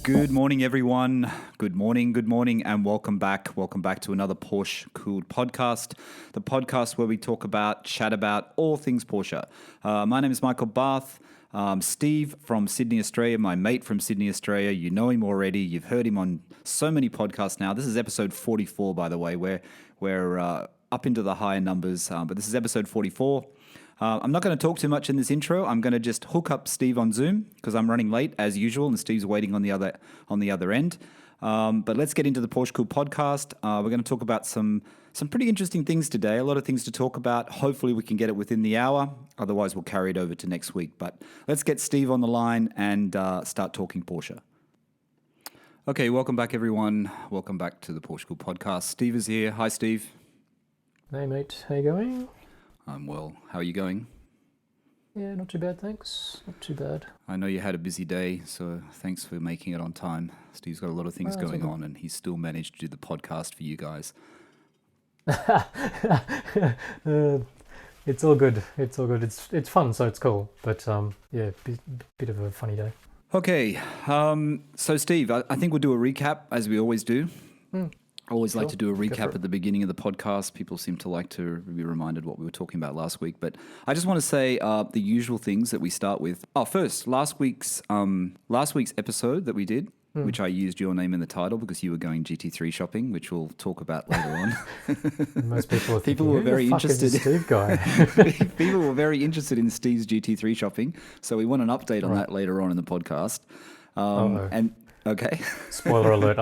Good morning, everyone. Good morning, and welcome back. Welcome back to another PorscheCooled Podcast, the podcast where we chat about all things Porsche. My name is Michael Barth. Steve from Sydney, Australia, my mate from Sydney, Australia. You know him already. You've heard him on so many podcasts now. This is episode 44, by the way. We're up into the higher numbers, but this is episode 44. I'm not going to talk too much in this intro. I'm going to just hook up Steve on Zoom because I'm running late as usual, and Steve's waiting on the other end. But let's get into the PorscheCooled Podcast. We're going to talk about some pretty interesting things today. A lot of things to talk about. Hopefully, we can get it within the hour. Otherwise, we'll carry it over to next week. But let's get Steve on the line and start talking Porsche. Okay, welcome back, everyone. Welcome back to the PorscheCooled Podcast. Steve is here. Hi, Steve. Hey, mate. How you going? I'm well. How are you going? Yeah, not too bad, thanks. Not too bad. I know you had a busy day, so thanks for making it on time. Steve's got a lot of things going on, and he's still managed to do the podcast for you guys. It's all good. It's all good. It's fun, so it's cool. But yeah, bit of a funny day. Okay, so Steve, I think we'll do a recap as we always do. I always like to do a recap at the beginning of the podcast. People seem to like to be reminded what we were talking about last week. But I just want to say the usual things that we start with. First, last week's episode that we did, which I used your name in the title because you were going GT3 shopping, which we'll talk about later on. Most people are thinking, people were very interested. Steve guy? People were very interested in Steve's GT3 shopping, so we want an update on that later on in the podcast. Okay. Spoiler alert,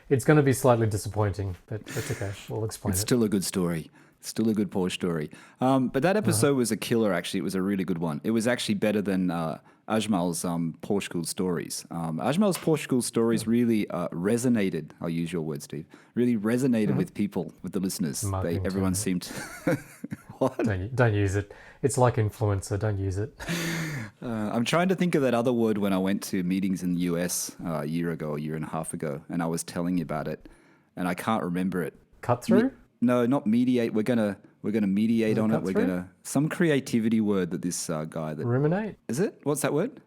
it's going to be slightly disappointing, but it's okay. We'll explain It's still a good story. Still a good Porsche story. But that episode was a killer, actually. It was a really good one. It was actually better than Ajmal's PorscheCooled Stories. Ajmal's PorscheCooled Stories really resonated, I'll use your word, Steve, really resonated with people, with the listeners. Everyone seemed to... What? Don't use it. It's like influencer. Don't use it. I'm trying to think of that other word when I went to meetings in the US a year and a half ago, and I was telling you about it, and I can't remember it. Cut through? No, not mediate. We're gonna mediate on it. We're through? gonna some creativity word that this guy that Ruminate? is it? What's that word?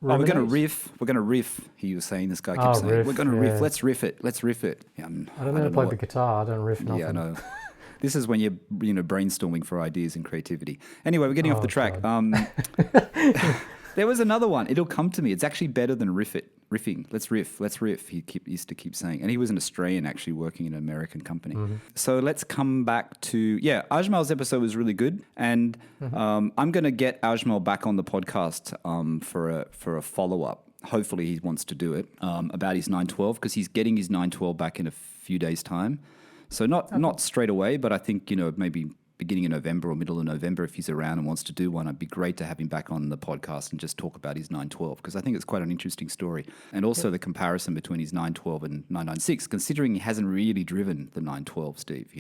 Ruminate? Oh, we're gonna riff. We're gonna riff. He was saying. This guy keeps saying, riff, "We're gonna riff. yeah. Let's riff it. Let's riff it." Yeah, I don't know how to play the guitar. I don't riff nothing. Yeah, I know. This is when you're brainstorming for ideas and creativity. Anyway, we're getting off the track. There was another one. It'll come to me. It's actually better than riffing. Let's riff. He used to keep saying. And he was an Australian actually working in an American company. So let's come back to, Ajmal's episode was really good. And I'm going to get Ajmal back on the podcast for a follow-up. Hopefully he wants to do it about his 912 because he's getting his 912 back in a few days' time. So not straight away, but I think, maybe beginning of November or middle of November, if he's around and wants to do one, it'd be great to have him back on the podcast and just talk about his 912 because I think it's quite an interesting story. And also the comparison between his 912 and 996, considering he hasn't really driven the 912, Steve,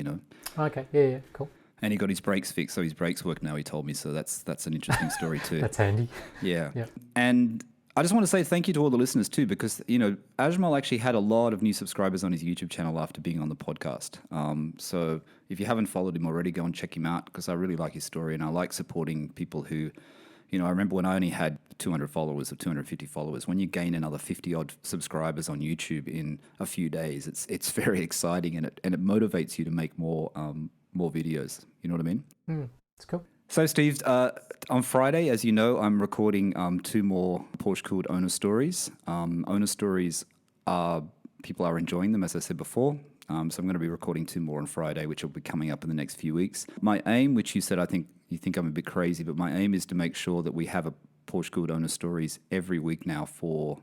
Okay, yeah, cool. And he got his brakes fixed, so his brakes work now, he told me. So that's an interesting story too. That's handy. Yeah. Yep. And I just want to say thank you to all the listeners too, because, Ajmal actually had a lot of new subscribers on his YouTube channel after being on the podcast. So if you haven't followed him already, go and check him out because I really like his story and I like supporting people who, I remember when I only had 200 followers or 250 followers, when you gain another 50 odd subscribers on YouTube in a few days, it's very exciting and it motivates you to make more videos. You know what I mean? It's cool. So, Steve, on Friday, as you know, I'm recording 2 more PorscheCooled owner stories. Owner stories people are enjoying them, as I said before. So I'm going to be recording 2 more on Friday, which will be coming up in the next few weeks. My aim, which you said, you think I'm a bit crazy, but my aim is to make sure that we have a PorscheCooled owner stories every week now for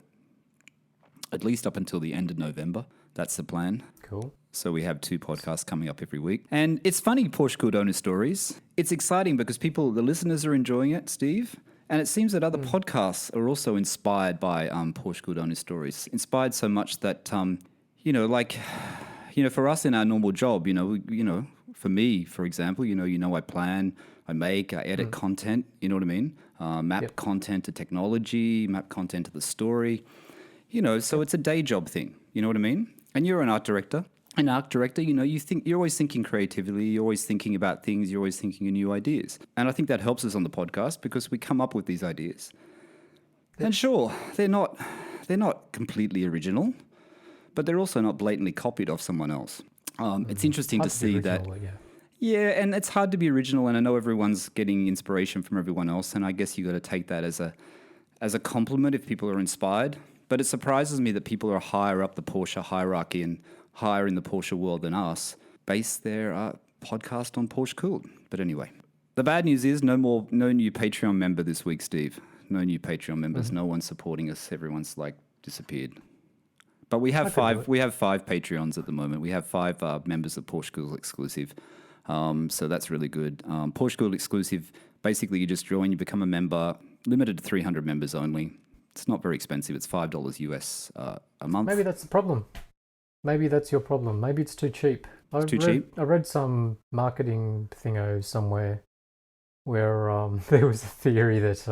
at least up until the end of November. That's the plan. Cool. So we have 2 podcasts coming up every week. And it's funny, PorscheCooled owner stories. It's exciting because the listeners are enjoying it, Steve. And it seems that other podcasts are also inspired by PorscheCooled owner stories. Inspired so much that, for us in our normal job, for me, for example, I plan, I make, I edit content, you know what I mean? Map content to technology, map content to the story. So it's a day job thing, you know what I mean? And you're an art director. An art director, you're always thinking creatively, you're always thinking about things, you're always thinking of new ideas. And I think that helps us on the podcast because we come up with these ideas. And sure, they're not they're not completely original, but they're also not blatantly copied off someone else. It's interesting to see that. Yeah, and it's hard to be original, and I know everyone's getting inspiration from everyone else, and I guess you got to take that as a compliment if people are inspired. But it surprises me that people are higher up the Porsche hierarchy and higher in the Porsche world than us base their podcast on PorscheCooled. But anyway, the bad news is no new Patreon member this week, Steve. No new Patreon members. No one's supporting us. Everyone's like disappeared. But we have five. We have 5 Patreons at the moment. We have 5 members of PorscheCooled exclusive. So that's really good. PorscheCooled exclusive. Basically, you just join, you become a member. Limited to 300 members only. It's not very expensive. It's $5 US a month. Maybe that's the problem. Maybe that's your problem. Maybe it's too cheap. Cheap? I read some marketing thingo somewhere where there was a theory that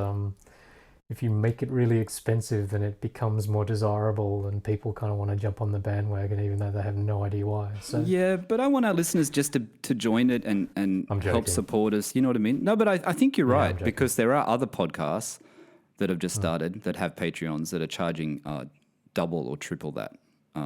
if you make it really expensive, then it becomes more desirable and people kind of want to jump on the bandwagon even though they have no idea why. So yeah, but I want our listeners just to join it and help support us. You know what I mean? No, but I think you're right, because there are other podcasts that have just started that have Patreons that are charging double or triple that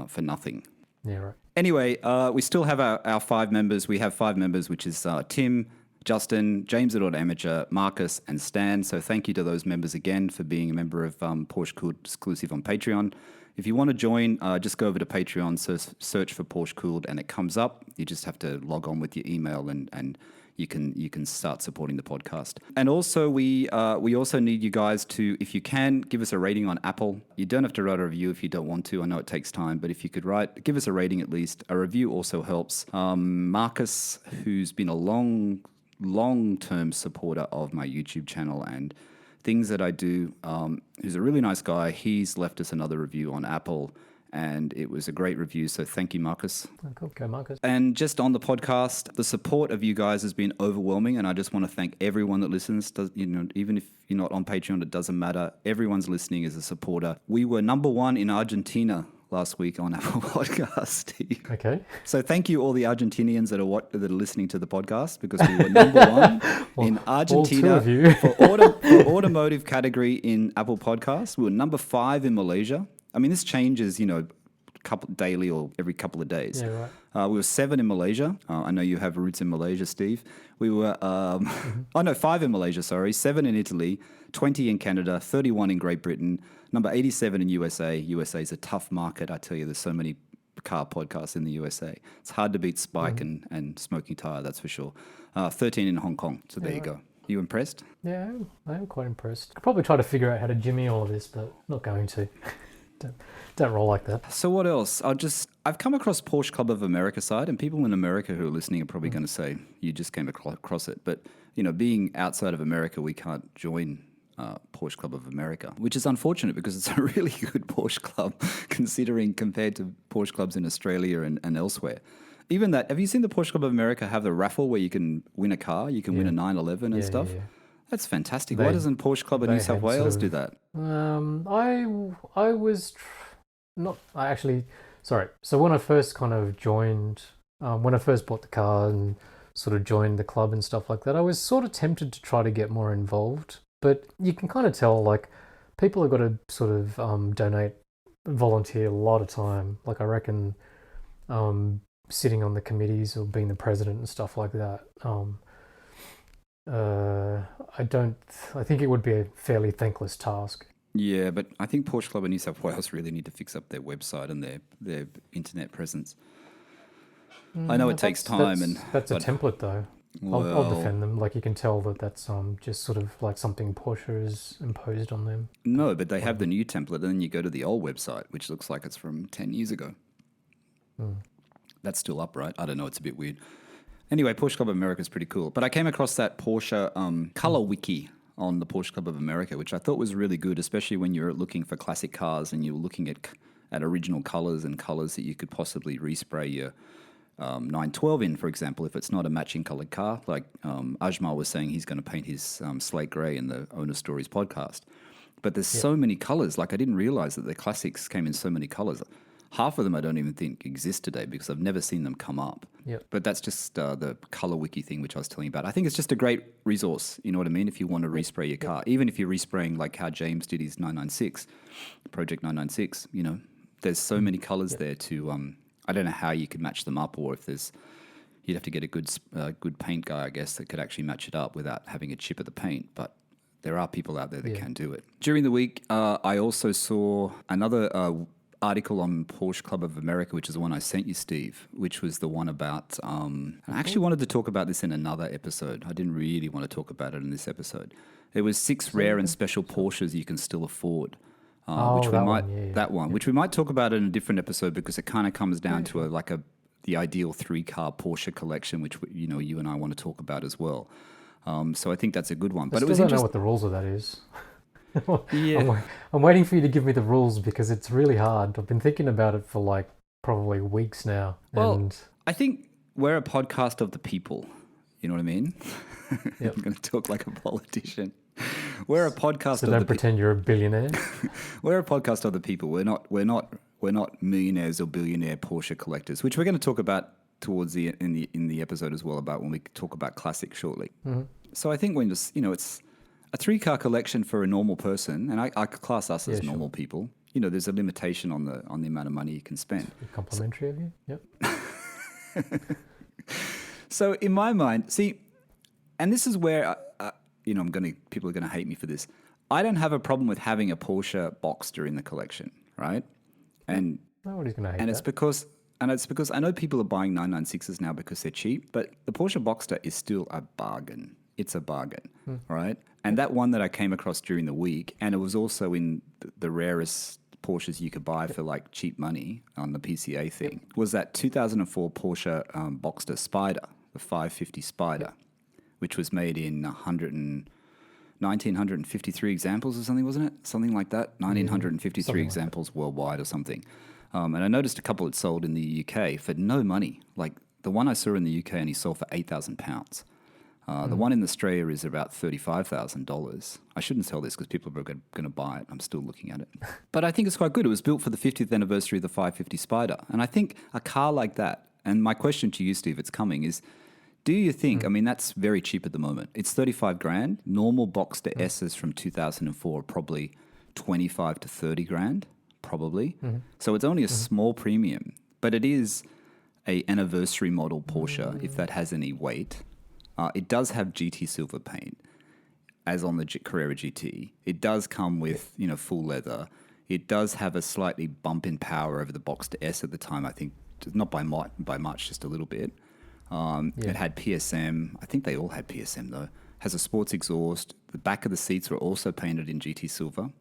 for nothing. Yeah, right. Anyway, we still have our 5 members. We have 5 members, which is Tim, Justin, James Amateur, Marcus, and Stan. So thank you to those members again for being a member of PorscheCooled exclusive on Patreon. If you want to join, just go over to Patreon, search for PorscheCooled, and it comes up. You just have to log on with your email, and you can start supporting the podcast. And also, we also need you guys to, if you can, give us a rating on Apple. You don't have to write a review if you don't want to. I know it takes time, but if you could give us a rating at least. A review also helps. Marcus, who's been a long-term supporter of my YouTube channel and things that I do, who's a really nice guy, he's left us another review on Apple, and it was a great review, so thank you, Marcus. Oh, cool. Go, Marcus. And just on the podcast, the support of you guys has been overwhelming, and I just want to thank everyone that listens. Even if you're not on Patreon, it doesn't matter. Everyone's listening as a supporter. We were number 1 in Argentina last week on Apple Podcast. Okay. So thank you all the Argentinians that are listening to the podcast, because we were number 1 in Argentina for automotive category in Apple Podcasts. We were number 5 in Malaysia. I mean, this changes, daily or every couple of days. Yeah, right. We were 7 in Malaysia. I know you have roots in Malaysia, Steve. We were, 5 in Malaysia, sorry, 7 in Italy, 20 in Canada, 31 in Great Britain, number 87 in USA. USA is a tough market. I tell you, there's so many car podcasts in the USA. It's hard to beat Spike and Smoking Tire, that's for sure. 13 in Hong Kong. So there you go. You impressed? Yeah, I am quite impressed. I'll probably try to figure out how to jimmy all of this, but not going to. Don't roll like that. So what else? I've come across Porsche Club of America site, and people in America who are listening are probably going to say, you just came across it. But, being outside of America, we can't join Porsche Club of America, which is unfortunate because it's a really good Porsche club considering compared to Porsche clubs in Australia and elsewhere. Even that, have you seen the Porsche Club of America have the raffle where you can win a car? You can win a 911 and stuff. Yeah. That's fantastic. Why doesn't Porsche Club of New South Wales do that? I was not. I actually, sorry. So when I first kind of joined, when I first bought the car and sort of joined the club and stuff like that, I was sort of tempted to try to get more involved. But you can kind of tell, like, people have got to sort of donate, volunteer a lot of time. Like, I reckon sitting on the committees or being the president and stuff like that. I think it would be a fairly thankless task. Yeah, but I think Porsche Club in New South Wales really need to fix up their website and their internet presence. I know it takes time. That's a template, though. Well, I'll defend them. Like, you can tell that's just sort of like something Porsche has imposed on them. No, but they have the new template, and then you go to the old website, which looks like it's from 10 years ago. That's still up, right? I don't know. It's a bit weird. Anyway, Porsche Club of America is pretty cool. But I came across that Porsche color wiki on the Porsche Club of America, which I thought was really good, especially when you're looking for classic cars and you're looking at original colors and colors that you could possibly respray your 912 in, for example, if it's not a matching colored car. Like Ajmal was saying he's going to paint his slate gray in the Owner Stories podcast. But there's so many colors. Like, I didn't realize that the classics came in so many colors. Half of them I don't even think exist today because I've never seen them come up. Yep. But that's just the color wiki thing, which I was telling you about. I think it's just a great resource. You know what I mean? If you want to respray your car, even if you're respraying like how James did his 996, Project 996, you know, there's so many colors there to, I don't know how you could match them up, or if you'd have to get a good paint guy, I guess, that could actually match it up without having a chip of the paint. But there are people out there that can do it. During the week, I also saw another article on Porsche Club of America, which is the one I sent you, Steve, which was the one about, I actually wanted to talk about this in another episode. I didn't really want to talk about it in this episode. It was 6 rare and special Porsches you can still afford. Which we might talk about in a different episode because it kind of comes down to the ideal 3-car Porsche collection, which you and I want to talk about as well. So I think that's a good one. But I don't know what the rules of that is. I'm waiting for you to give me the rules because it's really hard. I've been thinking about it for like probably weeks now. Well, I think we're a podcast of the people. You know what I mean? Yep. I'm going to talk like a politician. We're a podcast. So don't pretend you're a billionaire. We're a podcast of the people. We're not millionaires or billionaire Porsche collectors, which we're going to talk about towards in the episode as well, about when we talk about classics shortly. Mm-hmm. So I think when it's a 3-car collection for a normal person, and I class us as normal people. You know, there's a limitation on the amount of money you can spend. Complimentary of you, yep. So in my mind, see, and this is where people are going to hate me for this. I don't have a problem with having a Porsche Boxster in the collection, right? And nobody's going to hate that. It's because I know people are buying 996s now because they're cheap, but the Porsche Boxster is still a bargain. It's a bargain, right? And that one that I came across during the week, and it was also in the rarest Porsches you could buy for like cheap money on the PCA thing, was that 2004 Porsche Boxster Spider, the 550 Spider, which was made in 1953 examples or something, wasn't it? Something like that. 1953 examples worldwide or something. And I noticed a couple had sold in the UK for no money. Like the one I saw in the UK only sold for £8,000. The one in Australia is about $35,000. I shouldn't tell this because people are going to buy it. I'm still looking at it. But I think it's quite good. It was built for the 50th anniversary of the 550 Spider. And I think a car like that, and my question to you, Steve, it's coming, is do you think, I mean, that's very cheap at the moment. It's 35 grand. Normal Boxster S's from 2004 are probably 25 to 30 grand, probably. So it's only a small premium, but it is a anniversary model Porsche, if that has any weight. It does have GT silver paint, as on the Carrera GT. It does come with, full leather. It does have a slightly bump in power over the Boxster S at the time, I think, not by much, just a little bit. It had PSM. I think they all had PSM, though. Has a sports exhaust. The back of the seats were also painted in GT silver.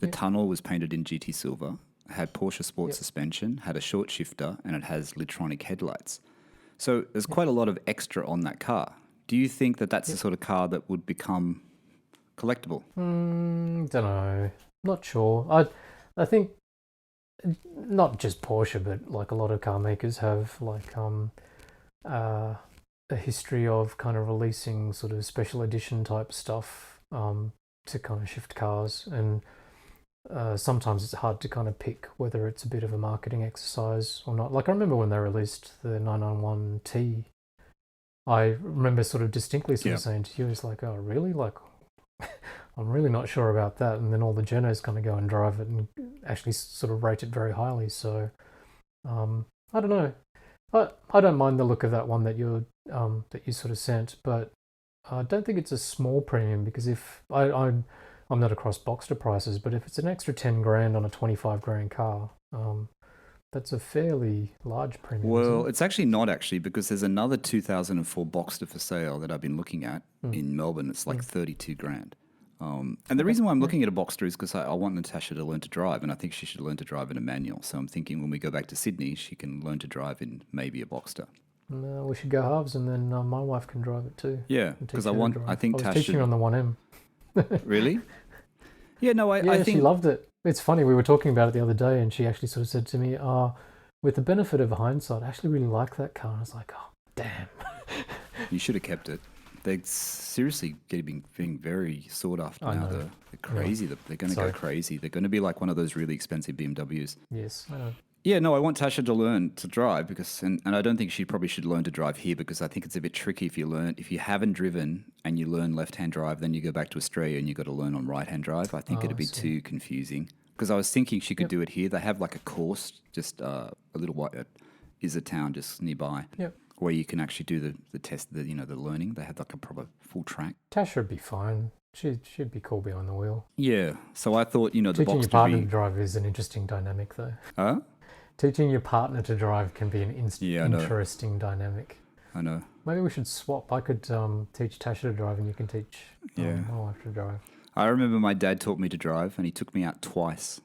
The tunnel was painted in GT silver. It had Porsche Sport suspension, had a short shifter, and it has Litronic headlights. So there's quite a lot of extra on that car. Do you think that that's the sort of car that would become collectible? Don't know. Not sure. I think not just Porsche, but like a lot of car makers have like a history of kind of releasing sort of special edition type stuff to kind of shift cars, and sometimes it's hard to kind of pick whether it's a bit of a marketing exercise or not. Like I remember when they released the 991T, I remember sort of distinctly saying to you, it's like, oh really? Like I'm really not sure about that. And then all the journos kind of go and drive it and actually sort of rate it very highly. So I don't know. I don't mind the look of that one that you sort of sent, but I don't think it's a small premium, because if I'm not across Boxster prices, but if it's an extra 10 grand on a 25 grand car, that's a fairly large premium. Well, it's actually not because there's another 2004 Boxster for sale that I've been looking at in Melbourne. It's like 32 grand. And the reason why I'm looking at a Boxster is because I want Natasha to learn to drive, and I think she should learn to drive in a manual. So I'm thinking when we go back to Sydney, she can learn to drive in maybe a Boxster. No, we should go halves, and then my wife can drive it too. Yeah, because I think Tash teaching her on the 1M. Really? Yeah, no, I think she loved it. It's funny, we were talking about it the other day, and she actually sort of said to me, with the benefit of hindsight, I actually really like that car. I was like, oh, damn. You should have kept it. They're seriously being very sought after I now. know. They're crazy. They're going to go crazy. They're going to be like one of those really expensive BMWs. Yes, I know. Yeah, no, I want Tasha to learn to drive because, and I don't think she probably should learn to drive here because I think it's a bit tricky if you haven't driven and you learn left-hand drive, then you go back to Australia and you got to learn on right-hand drive. I think it'd be too confusing because I was thinking she could do it here. They have like a course just a little white is a town just nearby. Yep. Where you can actually do the test, the learning. They have like a proper full track. Tasha would be fine. She'd be cool behind the wheel. Yeah. So I thought, the Teaching box your partner to drive is an interesting dynamic, though. Huh? Teaching your partner to drive can be an interesting dynamic. I know. Maybe we should swap. I could teach Tasha to drive and you can teach my wife to drive. I remember my dad taught me to drive and he took me out twice.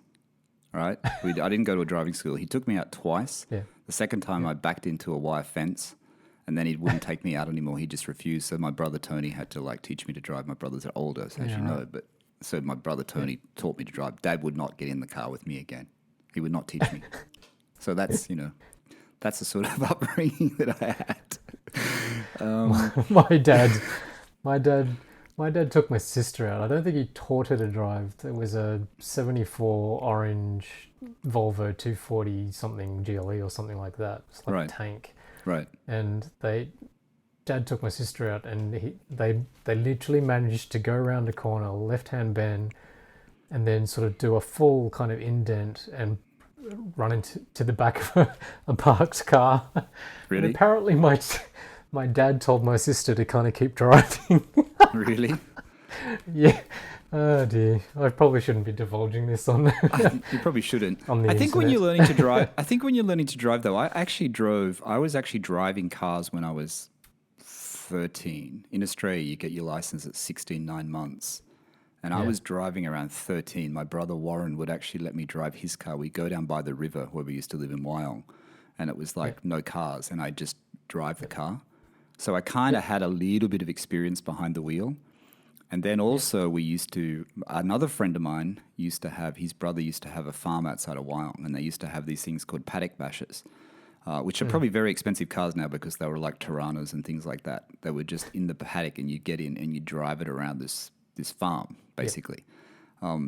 Right? I didn't go to a driving school. He took me out twice. Yeah. The second time I backed into a wire fence and then he wouldn't take me out anymore. He just refused. So my brother Tony had to teach me to drive. My brothers are older, as you know. But so my brother Tony taught me to drive. Dad would not get in the car with me again. He would not teach me. So that's, that's the sort of upbringing that I had. My dad took my sister out. I don't think he taught her to drive. There was a 74 orange Volvo 240 something GLE or something like that. It's like a tank. Right. And Dad took my sister out and they literally managed to go around a corner, left-hand bend, and then sort of do a full kind of indent and run into the back of a parked car. Really? And apparently my dad told my sister to kind of keep driving. Really? Yeah. Oh dear. I probably shouldn't be divulging this on You probably shouldn't. On the I think internet. when you're learning to drive, though, I was actually driving cars when I was 13. In Australia, you get your license at 16, 9 months. And I was driving around 13. My brother Warren would actually let me drive his car. We go down by the river where we used to live in Wyong. And it was no cars. And I just drive the car. So I kind of had a little bit of experience behind the wheel. And then also another friend of mine his brother used to have a farm outside of Wyong. And they used to have these things called paddock bashers, which are probably very expensive cars now because they were like Tiranas and things like that. They were just in the paddock and you get in and you drive it around this farm, basically.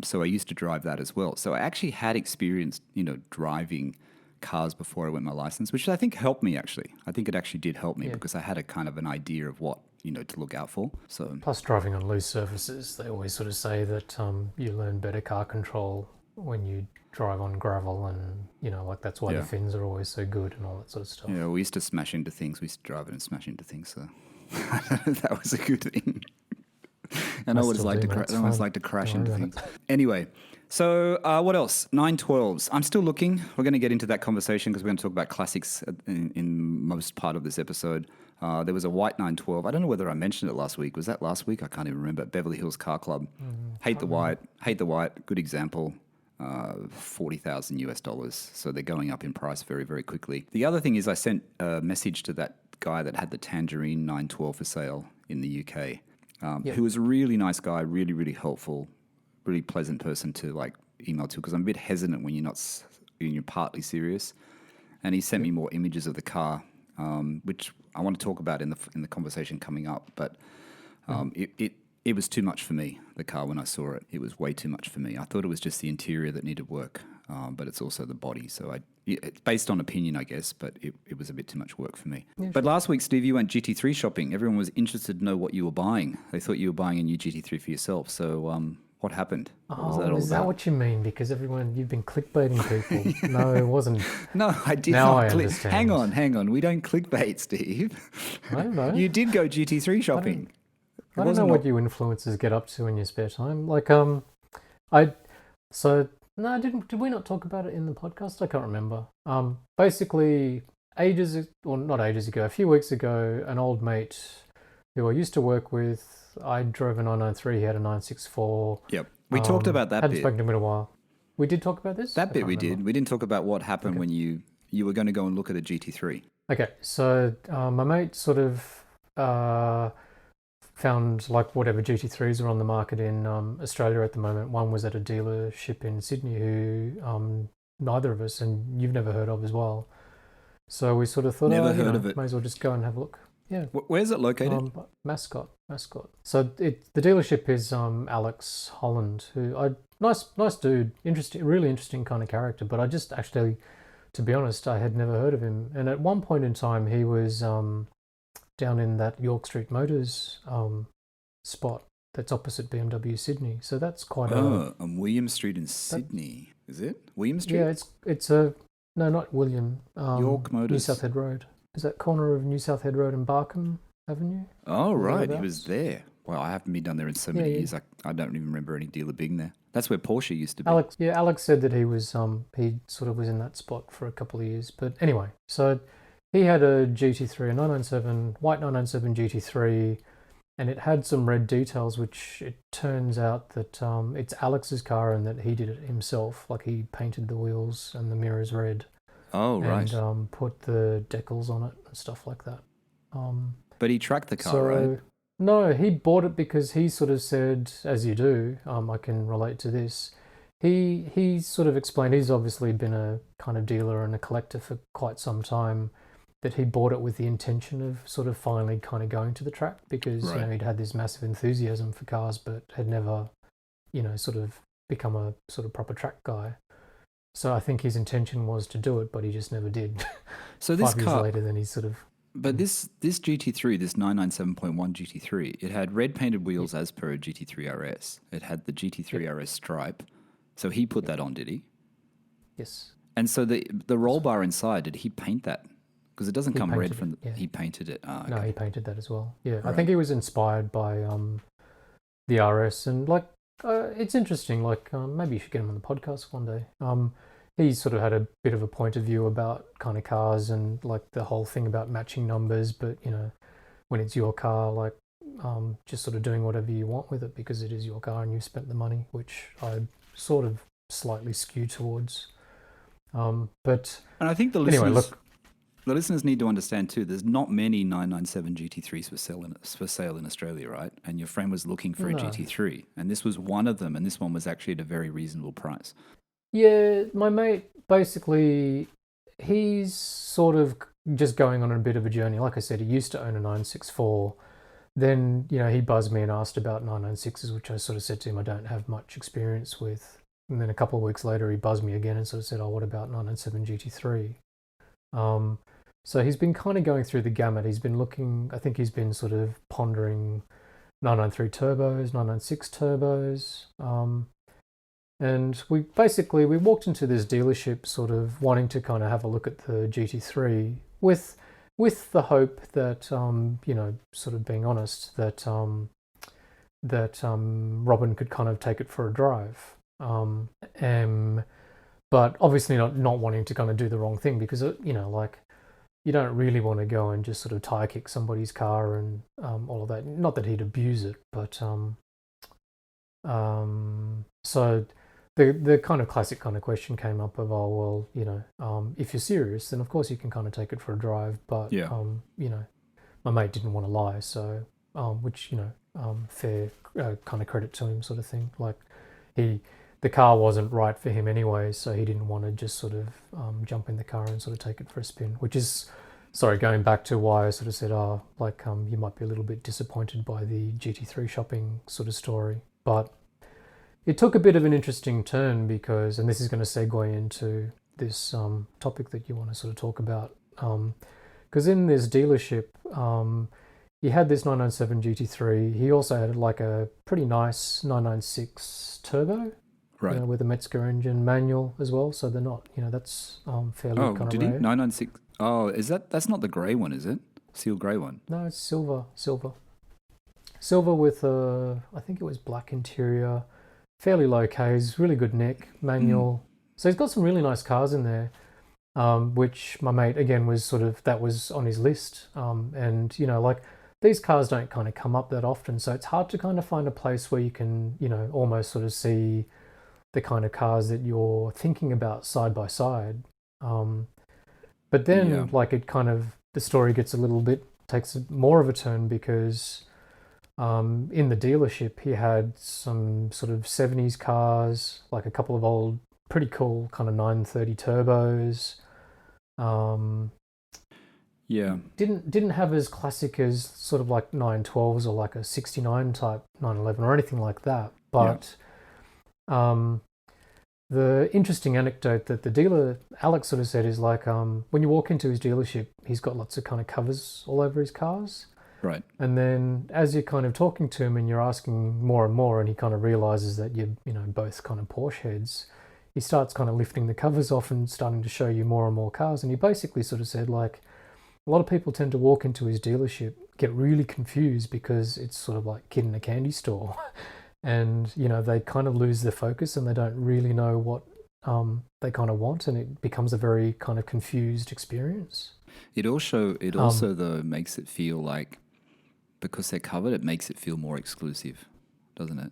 So I used to drive that as well. So I actually had experience, driving cars before I went my license, which I think helped me actually. I think it actually did help me because I had a kind of an idea of what, to look out for. So plus driving on loose surfaces, they always sort of say that you learn better car control when you drive on gravel and, that's why the fins are always so good and all that sort of stuff. Yeah, we used to smash into things. We used to drive it and smash into things. So that was a good thing. I know what it's like to crash into things. Anyway, so what else? 912s. I'm still looking. We're going to get into that conversation because we're going to talk about classics in most part of this episode. There was a white 912. I don't know whether I mentioned it last week. Was that last week? I can't even remember. Beverly Hills Car Club. Hate the white. Good example. $40,000 US. So they're going up in price very, very quickly. The other thing is I sent a message to that guy that had the Tangerine 912 for sale in the UK. Who was a really nice guy, really, really helpful, really pleasant person to email to because I'm a bit hesitant when you're partly serious. And he sent me more images of the car, which I want to talk about in the conversation coming up. But it was too much for me, the car, when I saw it. It was way too much for me. I thought it was just the interior that needed work, but it's also the body. So it's based on opinion, I guess, but it was a bit too much work for me. Yeah, but last week, Steve, you went GT3 shopping. Everyone was interested to know what you were buying. They thought you were buying a new GT3 for yourself. So what happened? What was that all is that about? what you mean? Because you've been clickbaiting people. No, it wasn't. No, I did now not. I understand. Hang on. We don't clickbait, Steve. I don't know. You did go GT3 shopping. I don't know what you influencers get up to in your spare time. Did we not talk about it in the podcast? I can't remember. Basically, not ages ago, a few weeks ago, an old mate who I used to work with, I drove a 993, he had a 964. Yep. We talked about that hadn't bit. spoken to him in a while. We did talk about this? That bit we did. We didn't talk about what happened when you were going to go and look at a GT3. Okay, so my mate sort of found whatever GT3s are on the market in Australia at the moment. One was at a dealership in Sydney who neither of us, and you've never heard of as well. So we sort of thought, Never heard of it. May as well just go and have a look. Yeah. Where's it located? Mascot. So the dealership is Alex Holland, who nice dude, really interesting kind of character. But I just actually, to be honest, I had never heard of him. And at one point in time, he was down in that York Street Motors spot that's opposite BMW Sydney. So that's quite on William Street in Sydney. Is it William Street? Yeah, it's a no, not William. York Motors. New South Head Road. Is that corner of New South Head Road and Barkham Avenue? Oh, right. He was there. Well, I haven't been down there in so many years. I don't even remember any dealer being there. That's where Porsche used to be. Alex said that he was he sort of was in that spot for a couple of years. But anyway, so he had a GT3, a 997, white 997 GT3, and it had some red details, which it turns out that it's Alex's car and that he did it himself. Like he painted the wheels and the mirrors red. Oh, right. And put the decals on it and stuff like that. But he tracked the car, right? No, he bought it because he sort of said, as you do, I can relate to this. He sort of explained, he's obviously been a kind of dealer and a collector for quite some time, that he bought it with the intention of sort of finally kind of going to the track because he'd had this massive enthusiasm for cars but had never, sort of become a sort of proper track guy. So I think his intention was to do it, but he just never did. So this 5 years later, then he sort of... But this GT3, this 997.1 GT3, it had red painted wheels as per a GT3 RS. It had the GT3 RS stripe. So he put that on, did he? Yes. And so the roll bar inside, did he paint that? Because it doesn't come red from... Yeah. He painted it. Oh, okay. No, he painted that as well. Yeah, Right. I think he was inspired by the RS. And it's interesting. Maybe you should get him on the podcast one day. He sort of had a bit of a point of view about kind of cars and like the whole thing about matching numbers, but when it's your car, just sort of doing whatever you want with it because it is your car and you spent the money, which I sort of slightly skew towards. And I think the listeners need to understand too. There's not many 997 GT3s for sale in Australia, right? And your friend was looking for a GT3, and this was one of them, and this one was actually at a very reasonable price. Yeah, my mate, basically, he's sort of just going on a bit of a journey. Like I said, he used to own a 964. Then, he buzzed me and asked about 996s, which I sort of said to him I don't have much experience with. And then a couple of weeks later, he buzzed me again and sort of said, what about 997 GT3? So he's been kind of going through the gamut. He's been looking, I think he's been sort of pondering 993 turbos, 996 turbos. And we walked into this dealership sort of wanting to kind of have a look at the GT3 with the hope that, sort of being honest, that Robin could kind of take it for a drive. But obviously not wanting to kind of do the wrong thing because, you don't really want to go and just sort of tire kick somebody's car and all of that. Not that he'd abuse it, but so the kind of classic kind of question came up of, if you're serious, then of course you can kind of take it for a drive. But my mate didn't want to lie, so which fair kind of credit to him, sort of thing. Like the car wasn't right for him anyway, so he didn't want to just sort of jump in the car and sort of take it for a spin, which is, going back to why I sort of said, you might be a little bit disappointed by the GT3 shopping sort of story. But it took a bit of an interesting turn because, and this is going to segue into this topic that you want to sort of talk about, because in this dealership, he had this 997 GT3. He also had like a pretty nice 996 turbo. Right. With a Metzger engine manual as well, so they're not, that's fairly kind of rare. Did he? 996. Oh, that's not the grey one, is it? Seal grey one. No, it's silver. Silver with I think it was black interior, fairly low Ks, really good neck, manual. So he's got some really nice cars in there, which my mate, again, that was on his list. And, these cars don't kind of come up that often, so it's hard to kind of find a place where you can, almost sort of see the kind of cars that you're thinking about side by side. But then the story gets takes more of a turn because in the dealership he had some sort of 70s cars, like a couple of old, pretty cool kind of 930 turbos. Yeah. didn't have as classic as sort of like 912s or like a 69 type 911 or anything like that. But the interesting anecdote that the dealer, Alex, sort of said is like when you walk into his dealership, he's got lots of kind of covers all over his cars. Right. And then as you're kind of talking to him and you're asking more and more, and he kind of realizes that you're, both kind of Porsche heads, he starts kind of lifting the covers off and starting to show you more and more cars. And he basically sort of said, like, a lot of people tend to walk into his dealership, get really confused because it's sort of like kid in a candy store. And, they kind of lose their focus and they don't really know what they kind of want. And it becomes a very kind of confused experience. It also though makes it feel like, because they're covered, it makes it feel more exclusive, doesn't it?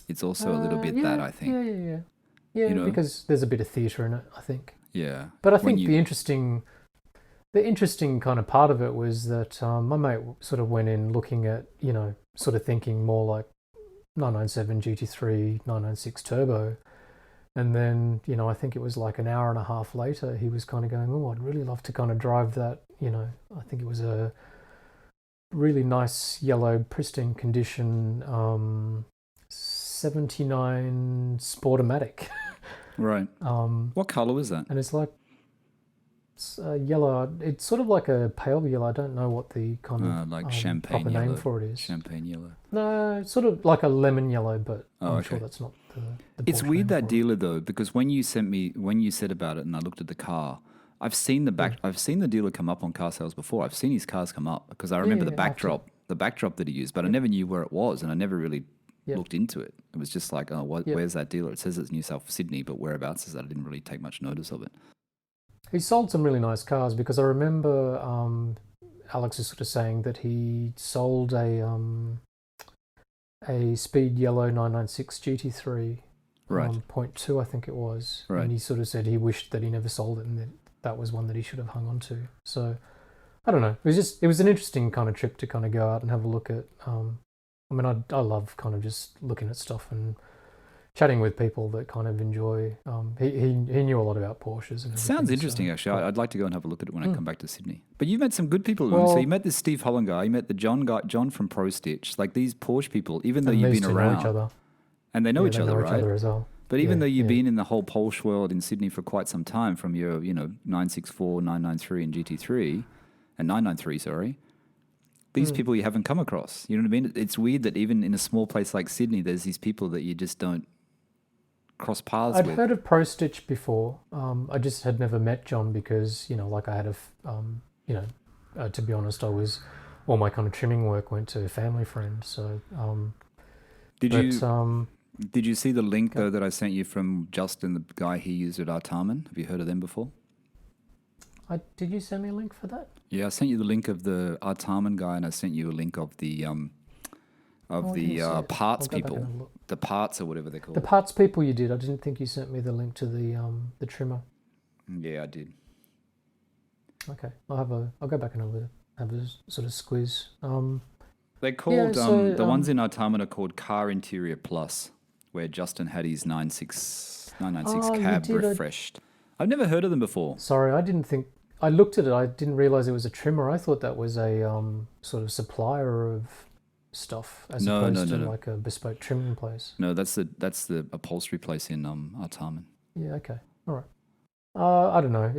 It's also a little bit that, I think. Yeah, because there's a bit of theatre in it, I think. Yeah. But I think the interesting kind of part of it was that my mate sort of went in looking at, sort of thinking more like 997 GT3, 996 Turbo. And then, I think it was like an hour and a half later, he was kind of going, oh, I'd really love to kind of drive that, I think it was a really nice yellow, pristine condition 79 Sportomatic. Right. What colour was that? And it's like, it's yellow. It's sort of like a pale yellow. I don't know what the kind of like champagne proper yellow. name for it is. Champagne yellow. No, it's sort of like a lemon yellow, but I'm sure that's not the It's Porsche weird, name that for it. dealer though, because when you said about it and I looked at the car, I've seen the dealer come up on car sales before. I've seen his cars come up because I remember the backdrop that he used, but I never knew where it was and I never really looked into it. It was just like, where's that dealer? It says it's New South Sydney, but whereabouts is that? I didn't really take much notice of it. He sold some really nice cars because I remember Alex is sort of saying that he sold a speed yellow 996 GT3 Right. 0.2, I think it was. Right. And he sort of said he wished that he never sold it and that was one that he should have hung on to. So I don't know. It was an interesting kind of trip to kind of go out and have a look at. I love kind of just looking at stuff and chatting with people that kind of enjoy. He knew a lot about Porsches. And sounds interesting, actually. I'd like to go and have a look at it when I come back to Sydney. But you met some good people. So you met this Steve Holland guy. You met the John from Pro Stitch. Like these Porsche people, even though you've been around. Know each other. And they know each other, right? Each other as well. But even though you've been in the whole Porsche world in Sydney for quite some time, from your 964, 993 and GT3, and 993, sorry, these people you haven't come across. You know what I mean? It's weird that even in a small place like Sydney, there's these people that you just don't cross paths with. I'd heard of Pro Stitch before. I just had never met John because, I had to be honest, all my kind of trimming work went to a family friend. So, Did you see the link though that I sent you from Justin, the guy he used at Artarmon? Have you heard of them before? Did you send me a link for that? Yeah, I sent you the link of the Artarmon guy, and I sent you a link of the parts people, the parts or whatever they're called. The parts people you did. I didn't think you sent me the link to the trimmer. Yeah, I did. Okay, I'll go back and have a sort of squiz. They're called the ones in Artarmon are called Car Interior Plus, where Justin had his 996 cab refreshed. I've never heard of them before. Sorry, I didn't think. I looked at it. I didn't realize it was a trimmer. I thought that was a sort of supplier of stuff as opposed to like a bespoke trimming place. No, that's the upholstery place in Artarmon. Yeah. Okay. All right. I don't know.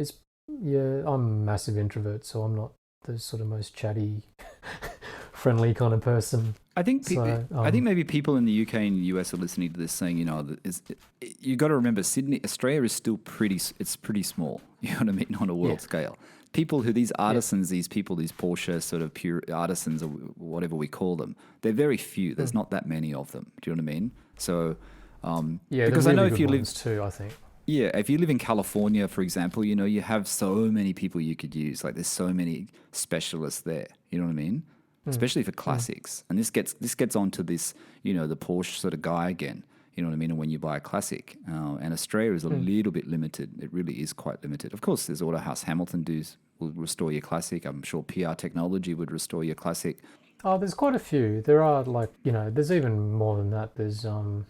I'm a massive introvert, so I'm not the sort of most chatty, friendly kind of person. I think I think maybe people in the UK and the US are listening to this saying, you got to remember Australia is still pretty small. You know what I mean, on a world scale. People these artisans, these Porsche sort of pure artisans or whatever we call them, they're very few. There's not that many of them. Do you know what I mean? So because I know if you live too, I think. Yeah, if you live in California, for example, you have so many people you could use. Like there's so many specialists there. You know what I mean? Especially for classics. And this gets onto this, the Porsche sort of guy again. You know what I mean? And when you buy a classic, and Australia is a little bit limited. It really is quite limited. Of course, there's Autohouse Hamilton will restore your classic. I'm sure PR Technology would restore your classic. Oh, there's quite a few. There are there's even more than that. There's the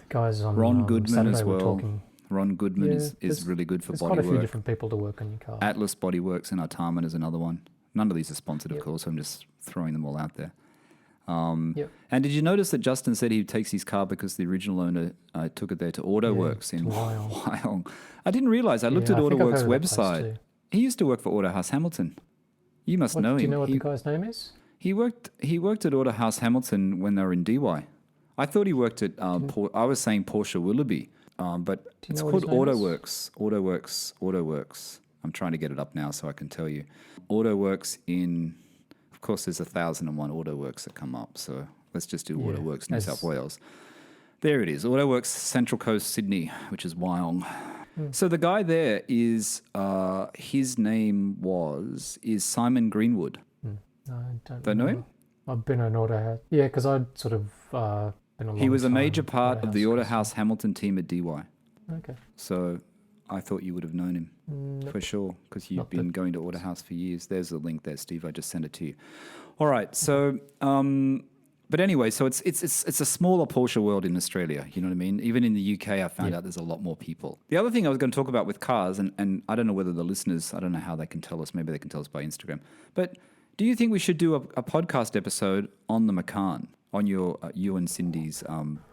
guys on Ron Goodman Saturday as well. Ron Goodman Yeah, is there's- really good for There's body quite a few work. different people to work on your car. Atlas Bodyworks and Artarman is another one. None of these are sponsored, of Yep. course. I'm just throwing them all out there. Yep. And did you notice that Justin said he takes his car because the original owner took it there to AutoWorks in to Wyong. Wyong? I didn't realize. I looked Yeah, at I think I've AutoWorks' heard of that place website. too. He used to work for Autohouse Hamilton. You must know him. Do you know what he, the guy's name is? he worked at Autohouse Hamilton when they were in DY. I thought he worked at I was saying Porsche Willoughby, but it's know what called his name is? AutoWorks. I'm trying to get it up now so I can tell you. AutoWorks in, of course, there's 1,001 AutoWorks that come up. So let's just do AutoWorks New South Wales. There it is, AutoWorks Central Coast Sydney, which is Wyong. So the guy there is, his name is Simon Greenwood. No, I Don't know him? I've been an Autohouse. Yeah, because I'd sort of been a long He was a time major part of the Autohouse Autohouse Hamilton team at DY. Okay. So I thought you would have known him for sure because you've been going to Autohouse for years. There's a link there, Steve. I just sent it to you. All right. So, but anyway, so it's a smaller Porsche world in Australia. You know what I mean? Even in the UK, I found out there's a lot more people. The other thing I was going to talk about with cars, and I don't know whether the listeners, I don't know how they can tell us. Maybe they can tell us by Instagram. But do you think we should do a podcast episode on the Macan, on you and Cindy's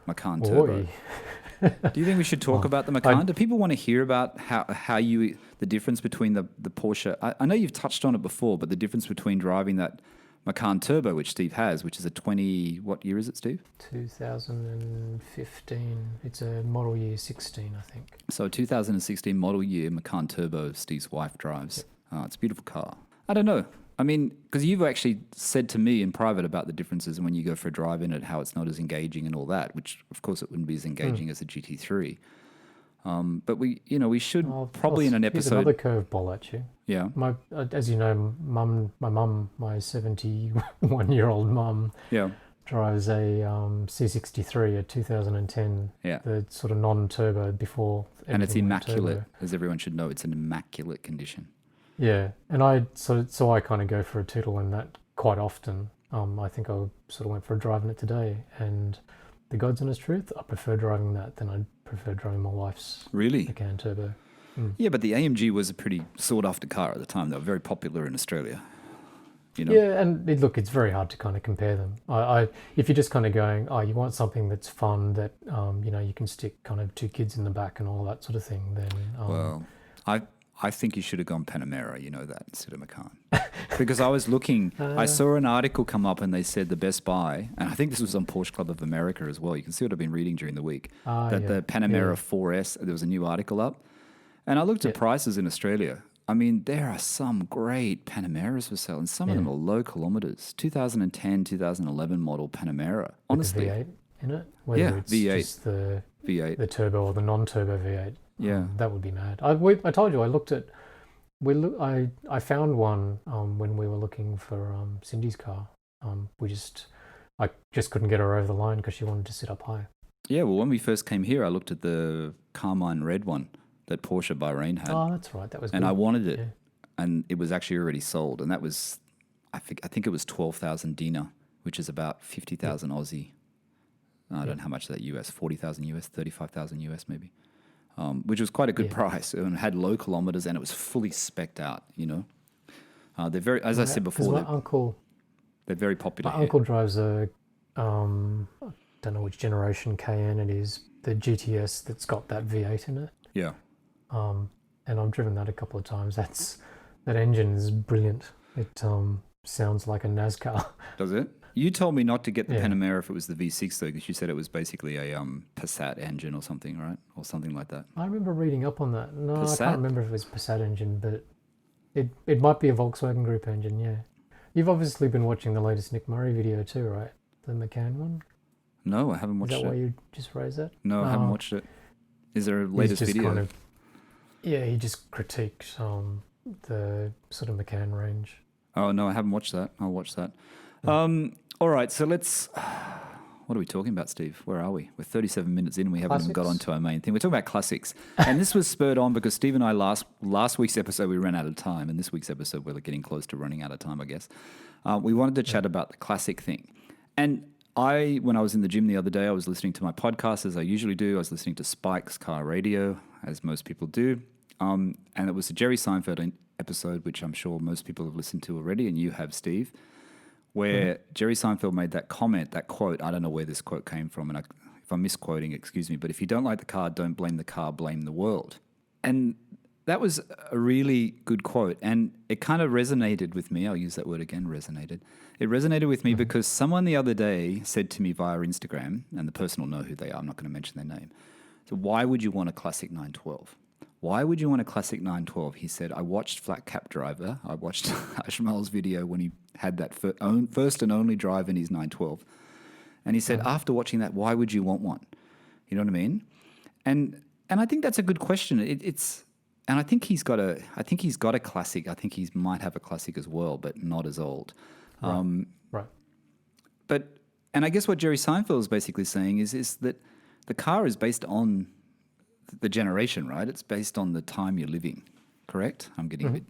Macan Turbo? Oi. Do you think we should talk about the Macan? Do people want to hear about the difference between the Porsche? I know you've touched on it before, but the difference between driving that Macan Turbo, which Steve has, which is a what year is it, Steve? 2015. It's a model year 16, I think. So 2016 model year Macan Turbo, Steve's wife drives. It's a beautiful car. I don't know. I mean, because you've actually said to me in private about the differences when you go for a drive in it, how it's not as engaging and all that, which of course it wouldn't be as engaging as a GT3. But we should probably in an Here's episode. another curveball at you. Yeah. As you know, my 71-year-old mum, drives a C63, a 2010, the sort of non-turbo before. And it's immaculate, turbo. as everyone should know. It's an immaculate condition. Yeah, and I kind of go for a tootle in that quite often. I think I sort of went for a drive in it today, and the God's honest truth, I prefer driving that than I prefer driving my wife's Macan Turbo. Yeah, but the AMG was a pretty sought-after car at the time. They were very popular in Australia. You know? Yeah, and it's very hard to kind of compare them. If you're just kind of going, you want something that's fun, that you can stick kind of two kids in the back and all that sort of thing, then well, I think you should have gone Panamera, you know that, instead of Macan. Because I was looking, I saw an article come up and they said the best buy, and I think this was on Porsche Club of America as well. You can see what I've been reading during the week. The Panamera 4S, there was a new article up. And I looked at prices in Australia. I mean, there are some great Panameras for sale, and some of them are low kilometres. 2010, 2011 model Panamera. Honestly. With the V8 in it? Whether it's V8. just the V8. The turbo or the non-turbo V8. Yeah. That would be mad. I told you, I looked at... I found one when we were looking for Cindy's car. I just couldn't get her over the line because she wanted to sit up high. Yeah, well, when we first came here, I looked at the Carmine red one that Porsche Bahrain had. Oh, that's right. That was and good. I wanted it, and it was actually already sold, and that was, I think it was 12,000 dinar, which is about 50,000 Aussie. I don't know how much that US, 40,000 US, 35,000 US maybe, which was quite a good price, and it had low kilometers, and it was fully specced out. You know, they're very, as I said before, they're very popular. My uncle drives a, I don't know which generation Cayenne it is, the GTS that's got that V8 in it. Yeah. And I've driven that a couple of times. That engine is brilliant. It sounds like a NASCAR. Does it? You told me not to get the Panamera if it was the V6 though, because you said it was basically a Passat engine or something, right? Or something like that. I remember reading up on that. No, Passat? I can't remember if it was a Passat engine, but it might be a Volkswagen Group engine, yeah. You've obviously been watching the latest Nick Murray video too, right? The Macan one? No, I haven't watched it. Is that why you just raised that? No, I haven't watched it. Is there a latest video? He just critiqued the sort of Macan range. Oh, no, I haven't watched that. I'll watch that. All right, so let's... What are we talking about, Steve? Where are we? We're 37 minutes in and we haven't even got onto our main thing. We're talking about classics. And this was spurred on because Steve and I, last week's episode, we ran out of time. And this week's episode, we're getting close to running out of time, I guess. We wanted to chat about the classic thing. And when I was in the gym the other day, I was listening to my podcast, as I usually do. I was listening to Spike's Car Radio. as most people do. And it was a Jerry Seinfeld episode, which I'm sure most people have listened to already, and you have, Steve, where Jerry Seinfeld made that comment, that quote. I don't know where this quote came from, and if I'm misquoting, excuse me, but if you don't like the car, don't blame the car, blame the world. And that was a really good quote, and it kind of resonated with me. I'll use that word again, resonated. It resonated with me because someone the other day said to me via Instagram, and the person will know who they are, I'm not going to mention their name. So why would you want a classic 912? Why would you want a classic 912? He said, I watched Flat Cap Driver. I watched Ashmal's video when he had that first and only drive in his 912. And he said, after watching that, why would you want one? You know what I mean? And I think that's a good question. And I think he's got a classic. I think he might have a classic as well, but not as old. Right. And I guess what Jerry Seinfeld is basically saying is that the car is based on the generation, right? It's based on the time you're living, correct? I'm getting a bit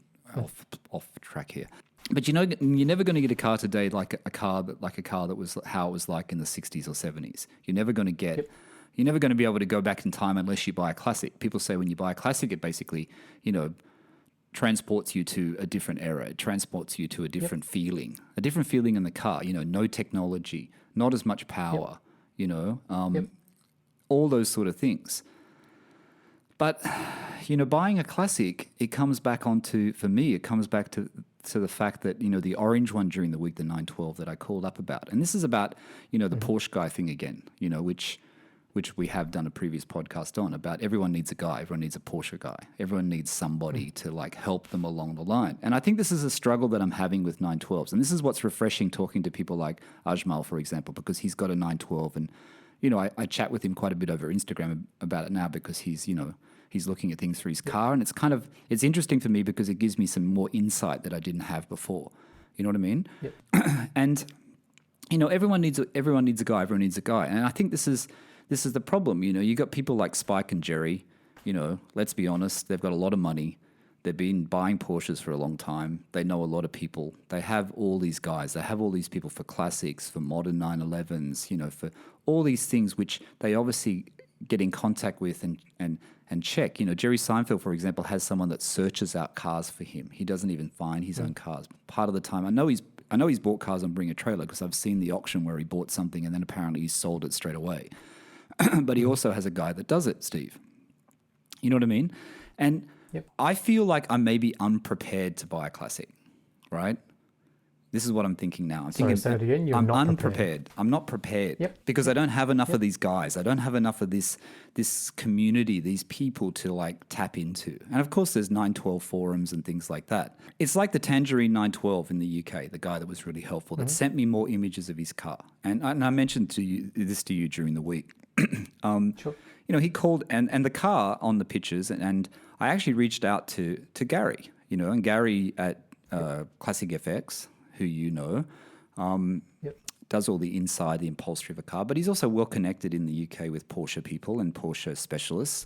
off track here. But you're never going to get a car today like a car that was how it was like in the 60s or 70s. You're never going to get... You're never going to be able to go back in time unless you buy a classic. People say when you buy a classic, it basically, transports you to a different era. It transports you to a different feeling in the car. No technology, not as much power. All those sort of things. But buying a classic, it comes back to the fact that the orange one during the week, the 912 that I called up about, and this is about the Porsche guy thing again. Which we have done a previous podcast on about everyone needs a guy, everyone needs a Porsche guy, everyone needs somebody to help them along the line. And I think this is a struggle that I'm having with 912s. And this is what's refreshing talking to people like Ajmal, for example, because he's got a 912 and, I chat with him quite a bit over Instagram about it now because he's looking at things through his car. And it's interesting for me because it gives me some more insight that I didn't have before. You know what I mean? Yep. And, everyone needs a guy, everyone needs a guy. And I think this is the problem. You got people like Spike and Jerry, let's be honest, they've got a lot of money. They've been buying Porsches for a long time. They know a lot of people. They have all these guys. They have all these people for classics, for modern 911s, for all these things which they obviously get in contact with and check. Jerry Seinfeld, for example, has someone that searches out cars for him. He doesn't even find his own cars. Part of the time, I know he's bought cars on Bring a Trailer because I've seen the auction where he bought something and then apparently he sold it straight away. But he also has a guy that does it, Steve. You know what I mean? And I feel like I'm maybe unprepared to buy a classic, right? This is what I'm thinking now. I'm thinking, say it again. I'm unprepared. I'm not prepared because I don't have enough of these guys. I don't have enough of this community, these people to tap into. And of course, there's 912 forums and things like that. It's like the Tangerine 912 in the UK, the guy that was really helpful, that sent me more images of his car. And I mentioned this to you during the week. Sure. He called and the car on the pictures, and I actually reached out to Gary, and Gary at Classic FX, who does all the inside, the upholstery of a car, but he's also well connected in the UK with Porsche people and Porsche specialists.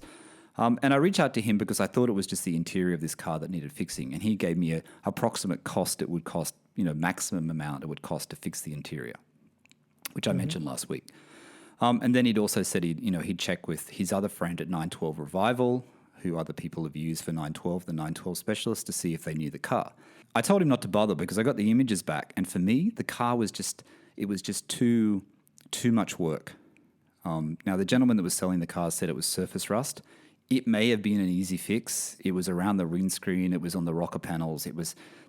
And I reached out to him because I thought it was just the interior of this car that needed fixing, and he gave me an approximate cost it would cost, maximum amount it would cost to fix the interior, which I mentioned last week. And then he'd also said he'd check with his other friend at 912 Revival, who other people have used for 912, the 912 specialist, to see if they knew the car. I told him not to bother because I got the images back, and for me, the car was just too much work. Now, the gentleman that was selling the car said it was surface rust. It may have been an easy fix. It was around the windscreen. It was on the rocker panels.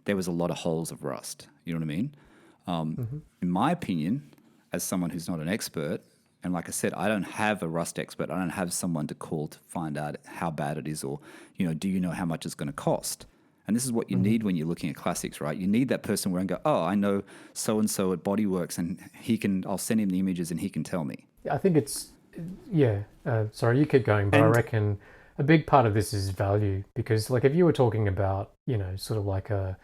There was a lot of holes of rust. You know what I mean? In my opinion, as someone who's not an expert, and like I said, I don't have a rust expert. I don't have someone to call to find out how bad it is or, do you know how much it's going to cost? And this is what you need when you're looking at classics, right? You need that person where I go, oh, I know so-and-so at Bodyworks, and I'll send him the images and he can tell me. I think sorry, you keep going, but I reckon a big part of this is value because if you were talking about, sort of like a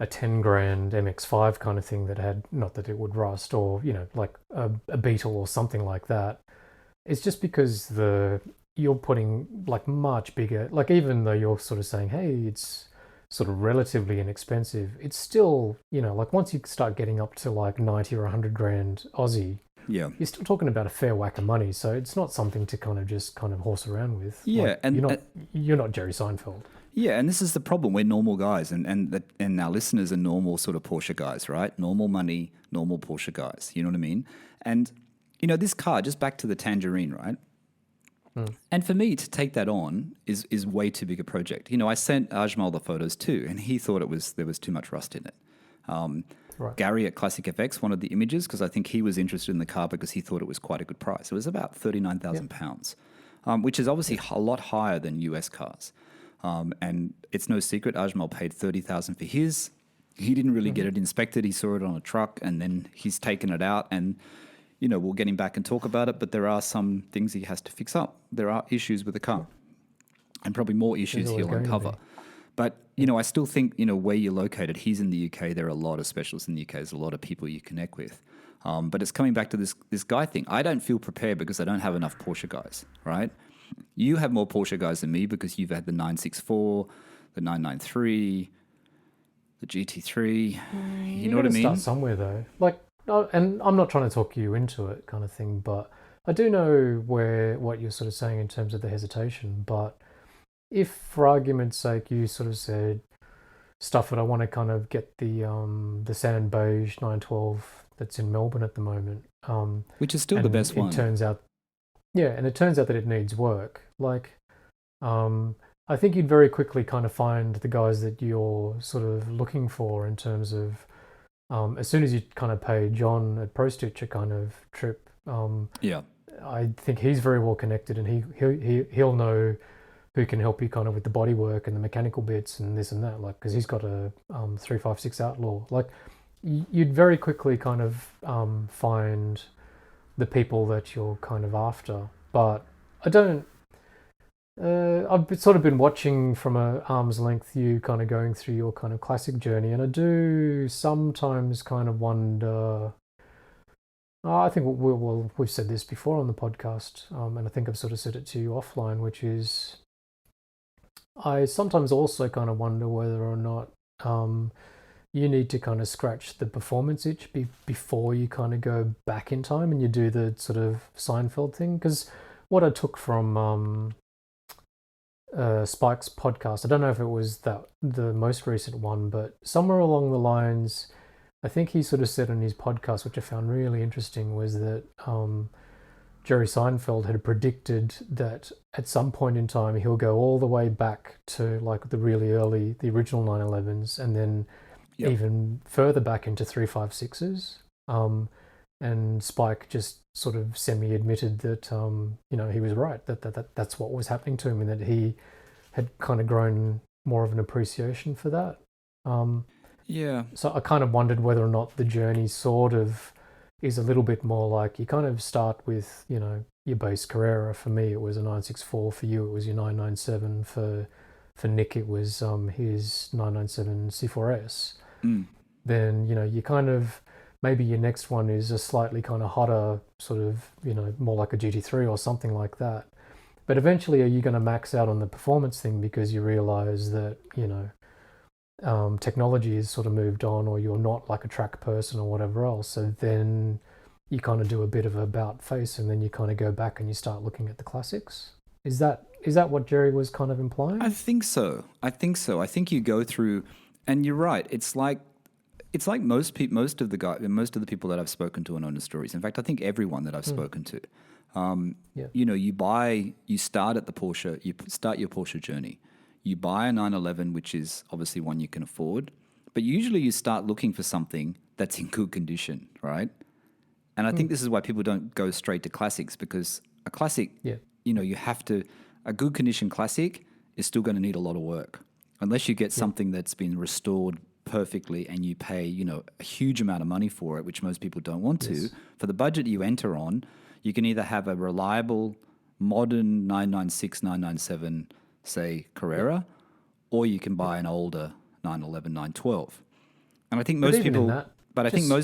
10 grand MX-5 kind of thing that had, not that it would rust, or, like a Beetle or something like that, it's just because you're putting much bigger, even though you're sort of saying, hey, it's sort of relatively inexpensive, it's still, once you start getting up to 90 or 100 grand Aussie, Yeah. you're still talking about a fair whack of money. So it's not something to kind of horse around with. Yeah, Like, and you're not Jerry Seinfeld. yeah, and this is the problem. We're normal guys, and our listeners are normal sort of Porsche guys, right? Normal money, normal Porsche guys. You know what I mean? And this car, just back to the Tangerine, right? And for me to take that on is way too big a project. I sent Ajmal the photos too, and he thought there was too much rust in it. Right. Gary at Classic FX wanted the images because I think he was interested in the car because he thought it was quite a good price. It was about £39,000, which is obviously a lot higher than US cars. And it's no secret, Ajmal paid $30,000 for his. He didn't really get it inspected. He saw it on a truck, and then he's taken it out. And we'll get him back and talk about it. But there are some things he has to fix up. There are issues with the car, and probably more issues he'll uncover. But I still think where you're located. He's in the UK. There are a lot of specialists in the UK. There's a lot of people you connect with. But it's coming back to this guy thing. I don't feel prepared because I don't have enough Porsche guys, right? You have more Porsche guys than me because you've had the 964, the 993, the GT3. You know what I mean? Start somewhere though. Like, and I'm not trying to talk you into it, kind of thing. But I do know what you're sort of saying in terms of the hesitation. But if, for argument's sake, you sort of said, "Stuff it, I want to kind of get the sand beige 912 that's in Melbourne at the moment," which is still the best one. It turns out. Yeah, and it turns out that it needs work. Like, I think you'd very quickly kind of find the guys that you're sort of looking for in terms of, as soon as you kind of pay John at Pro Stitch a kind of trip. Yeah, I think he's very well connected, and he'll know who can help you kind of with the bodywork and the mechanical bits and this and that. Like, because he's got a 356 Outlaw. Like, you'd very quickly kind of find the people that you're kind of after. But I don't. I've sort of been watching from an arm's length you kind of going through your kind of classic journey, and I do sometimes kind of wonder. I think we've said this before on the podcast, and I think I've sort of said it to you offline, which is I sometimes also kind of wonder whether or not you need to kind of scratch the performance itch before you kind of go back in time and you do the sort of Seinfeld thing. Because what I took from Spike's podcast, I don't know if it was the most recent one, but somewhere along the lines, I think he sort of said on his podcast, which I found really interesting, was that Jerry Seinfeld had predicted that at some point in time he'll go all the way back to like the original 911s, and then even further back into 356s. And Spike just sort of semi-admitted that he was right, that's what was happening to him, and that he had kind of grown more of an appreciation for that. So I kind of wondered whether or not the journey sort of is a little bit more like you kind of start with your base Carrera. For me it was a 964, for you it was your 997, for Nick it was his 997 C4S. Then you kind of, maybe your next one is a slightly kind of hotter sort of more like a GT3 or something like that. But eventually, are you going to max out on the performance thing because you realize that technology has sort of moved on, or you're not like a track person or whatever else? So then you kind of do a bit of a about face, and then you kind of go back and you start looking at the classics. Is that what Jerry was kind of implying? I think so. I think you go through. And you're right. It's like most of the people that I've spoken to on Owner Stories. In fact, I think everyone that I've spoken to. You start at the Porsche. You start your Porsche journey. You buy a 911, which is obviously one you can afford. But usually, you start looking for something that's in good condition, right? And I think this is why people don't go straight to classics, because a classic, you have to. A good condition classic is still going to need a lot of work. Unless you get something that's been restored perfectly and you pay, a huge amount of money for it, which most people don't want to. For the budget you enter on, you can either have a reliable, modern 996, 997, say, Carrera, or you can buy an older 911, 912. And I think most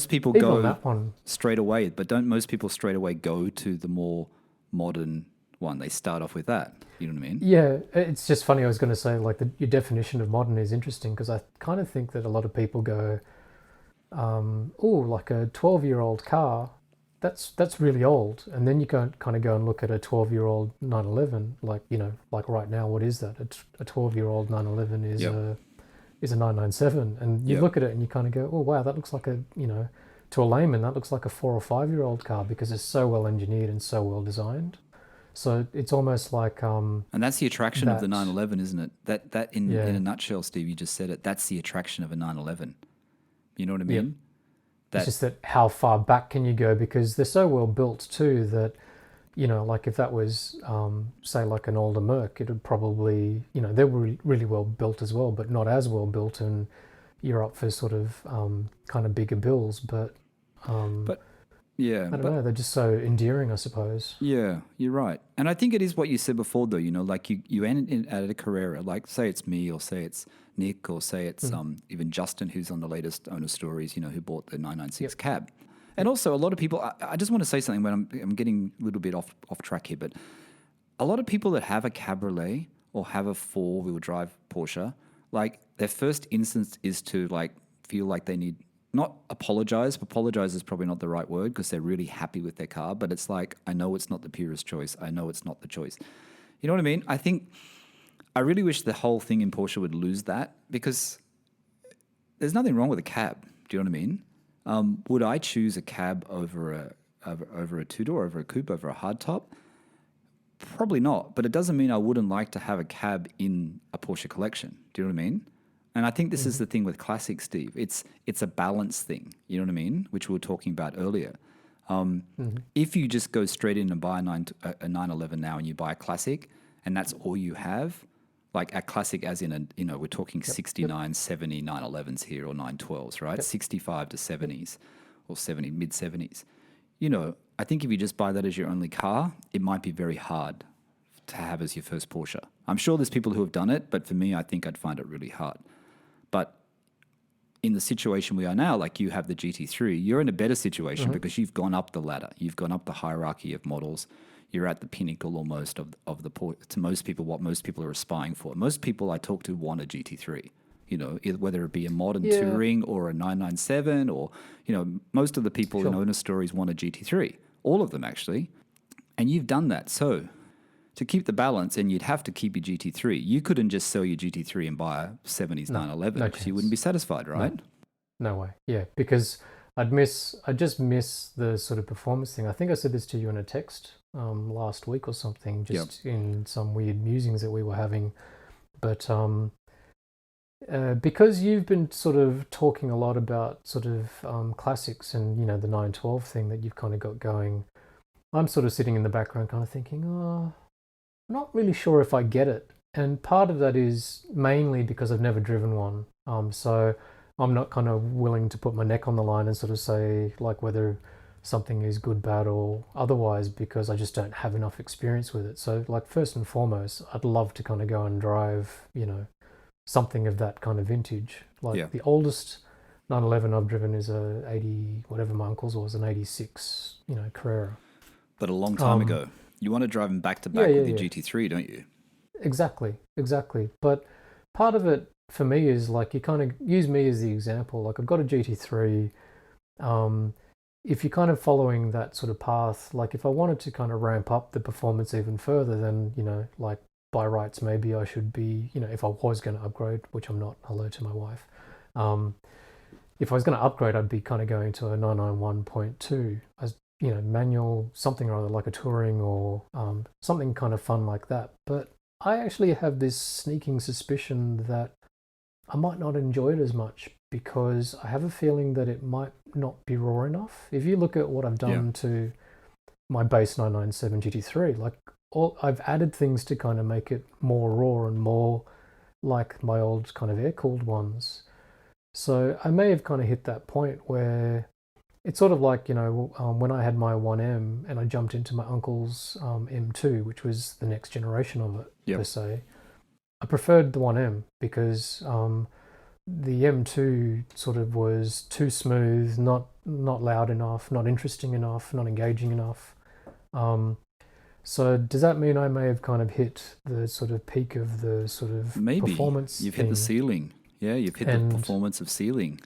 people go straight away, but don't most people straight away go to the more modern one? They start off with that. You know what I mean? Yeah, it's just funny. I was going to say, like, your definition of modern is interesting, because I kind of think that a lot of people go, like a 12-year-old car that's really old. And then you kind of go and look at a 12-year-old 911, like, like right now, what is that? A 12-year-old 911 is Yep. a 997, and you Yep. look at it and you kind of go, oh wow, that looks like to a layman, that looks like a 4 or 5-year-old car because it's so well engineered and so well designed. So it's almost like And that's the attraction of the that, 911, isn't it? That in yeah, a nutshell, Steve, you just said it. That's the attraction of a 911. You know what I yep. mean? It's That just that how far back can you go, because they're so well built too that like if that was say like an older Merc, it would probably, they were really well built as well, but not as well built, and you're up for sort of kind of bigger bills, but but yeah, I don't but know, they're just so endearing, I suppose. yeah, you're right. And I think it is what you said before, though. Like you end at a Carrera, like say it's me, or say it's Nick, or say it's Mm. even Justin, who's on the latest owner stories, who bought the 996 Yep. cab. And also a lot of people. I just want to say something when I'm getting a little bit off track here, but a lot of people that have a cabriolet or have a four-wheel drive Porsche, like their first instance is to like feel like they need not apologize. Apologize is probably not the right word because they're really happy with their car, but it's like, I know it's not the purest choice. I know it's not the choice. You know what I mean? I think I really wish the whole thing in Porsche would lose that, because there's nothing wrong with a cab. Do you know what I mean? Would I choose a cab over a two-door, over a coupe, over a hardtop? Probably not, but it doesn't mean I wouldn't like to have a cab in a Porsche collection. Do you know what I mean? And I think this is the thing with classic, Steve. It's a balance thing. You know what I mean? Which we were talking about earlier. If you just go straight in and buy a 911 now, and you buy a classic, and that's all you have, like a classic as in we're talking 69, 70 911s here, or 912s, right? 65 to 70s or 70, mid 70s. I think if you just buy that as your only car, it might be very hard to have as your first Porsche. I'm sure there's people who have done it, but for me, I think I'd find it really hard. But in the situation we are now, like you have the GT3, you're in a better situation because you've gone up the ladder. You've gone up the hierarchy of models. You're at the pinnacle almost of the to most people, what most people are aspiring for. Most people I talk to want a GT3. Whether it be a modern Yeah, touring or a 997, or most of the people in sure. owner stories want a GT3. All of them actually, and you've done that. So to keep the balance, and you'd have to keep your GT3. You couldn't just sell your GT3 and buy a 70s No, 911 no because you wouldn't be chance. satisfied, right? No way. Yeah, because I just miss the sort of performance thing. I think I said this to you in a text last week or something, Yep. just in some weird musings that we were having. But because you've been sort of talking a lot about sort of classics and the 912 thing that you've kind of got going, I'm sort of sitting in the background kind of thinking, oh, I'm not really sure if I get it. And part of that is mainly because I've never driven one. So I'm not kind of willing to put my neck on the line and sort of say like whether something is good, bad, or otherwise, because I just don't have enough experience with it. So like first and foremost, I'd love to kind of go and drive, something of that kind of vintage. Like Yeah. the oldest 911 I've driven is a 80, whatever my uncle's was, an 86, Carrera. But a long time ago. You want to drive them back to Yeah, back yeah, with your yeah. GT3, don't you? Exactly. But part of it for me is like you kind of use me as the example. Like I've got a GT3. If you're kind of following that sort of path, like if I wanted to kind of ramp up the performance even further, then like by rights maybe I should be, if I was going to upgrade, which I'm not. Hello to my wife. If I was going to upgrade, I'd be kind of going to a 991.2 as manual, something or other, like a touring or something kind of fun like that. But I actually have this sneaking suspicion that I might not enjoy it as much because I have a feeling that it might not be raw enough. If you look at what I've done to my base 997 GT3, like I've added things to kind of make it more raw and more like my old kind of air-cooled ones. So I may have kind of hit that point where it's sort of like, when I had my 1M and I jumped into my uncle's M2, which was the next generation of it, per se. I preferred the 1M because the M2 sort of was too smooth, not loud enough, not interesting enough, not engaging enough. So does that mean I may have kind of hit the sort of peak of the sort of Maybe performance you've hit the ceiling. Yeah, you've hit the performance of ceiling.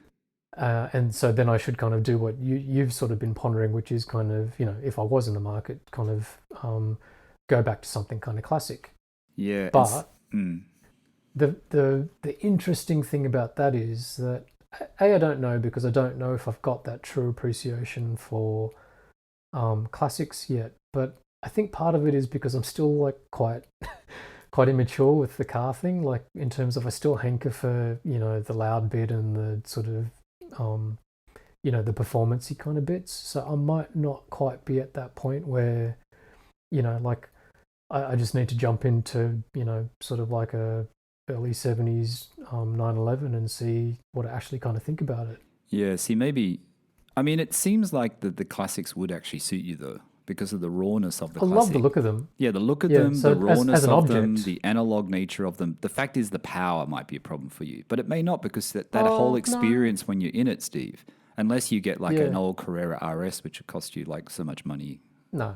And so then I should kind of do what you've sort of been pondering, which is kind of, if I was in the market, kind of go back to something kind of classic. Yeah. But the interesting thing about that is that I don't know, because I don't know if I've got that true appreciation for classics yet. But I think part of it is because I'm still like quite immature with the car thing, like in terms of I still hanker for, the loud bit and the sort of the performance-y kind of bits. So I might not quite be at that point where, like I just need to jump into, sort of like a early 70s 911 and see what I actually kind of think about it. Yeah, see, maybe, I mean, it seems like the classics would actually suit you though, because of the rawness of the classic. I love the look of them. Yeah, the look of them, so the rawness as an of object, them, the analog nature of them. The fact is the power might be a problem for you, but it may not, because that whole experience when you're in it, Steve, unless you get like an old Carrera RS, which would cost you like so much money. No.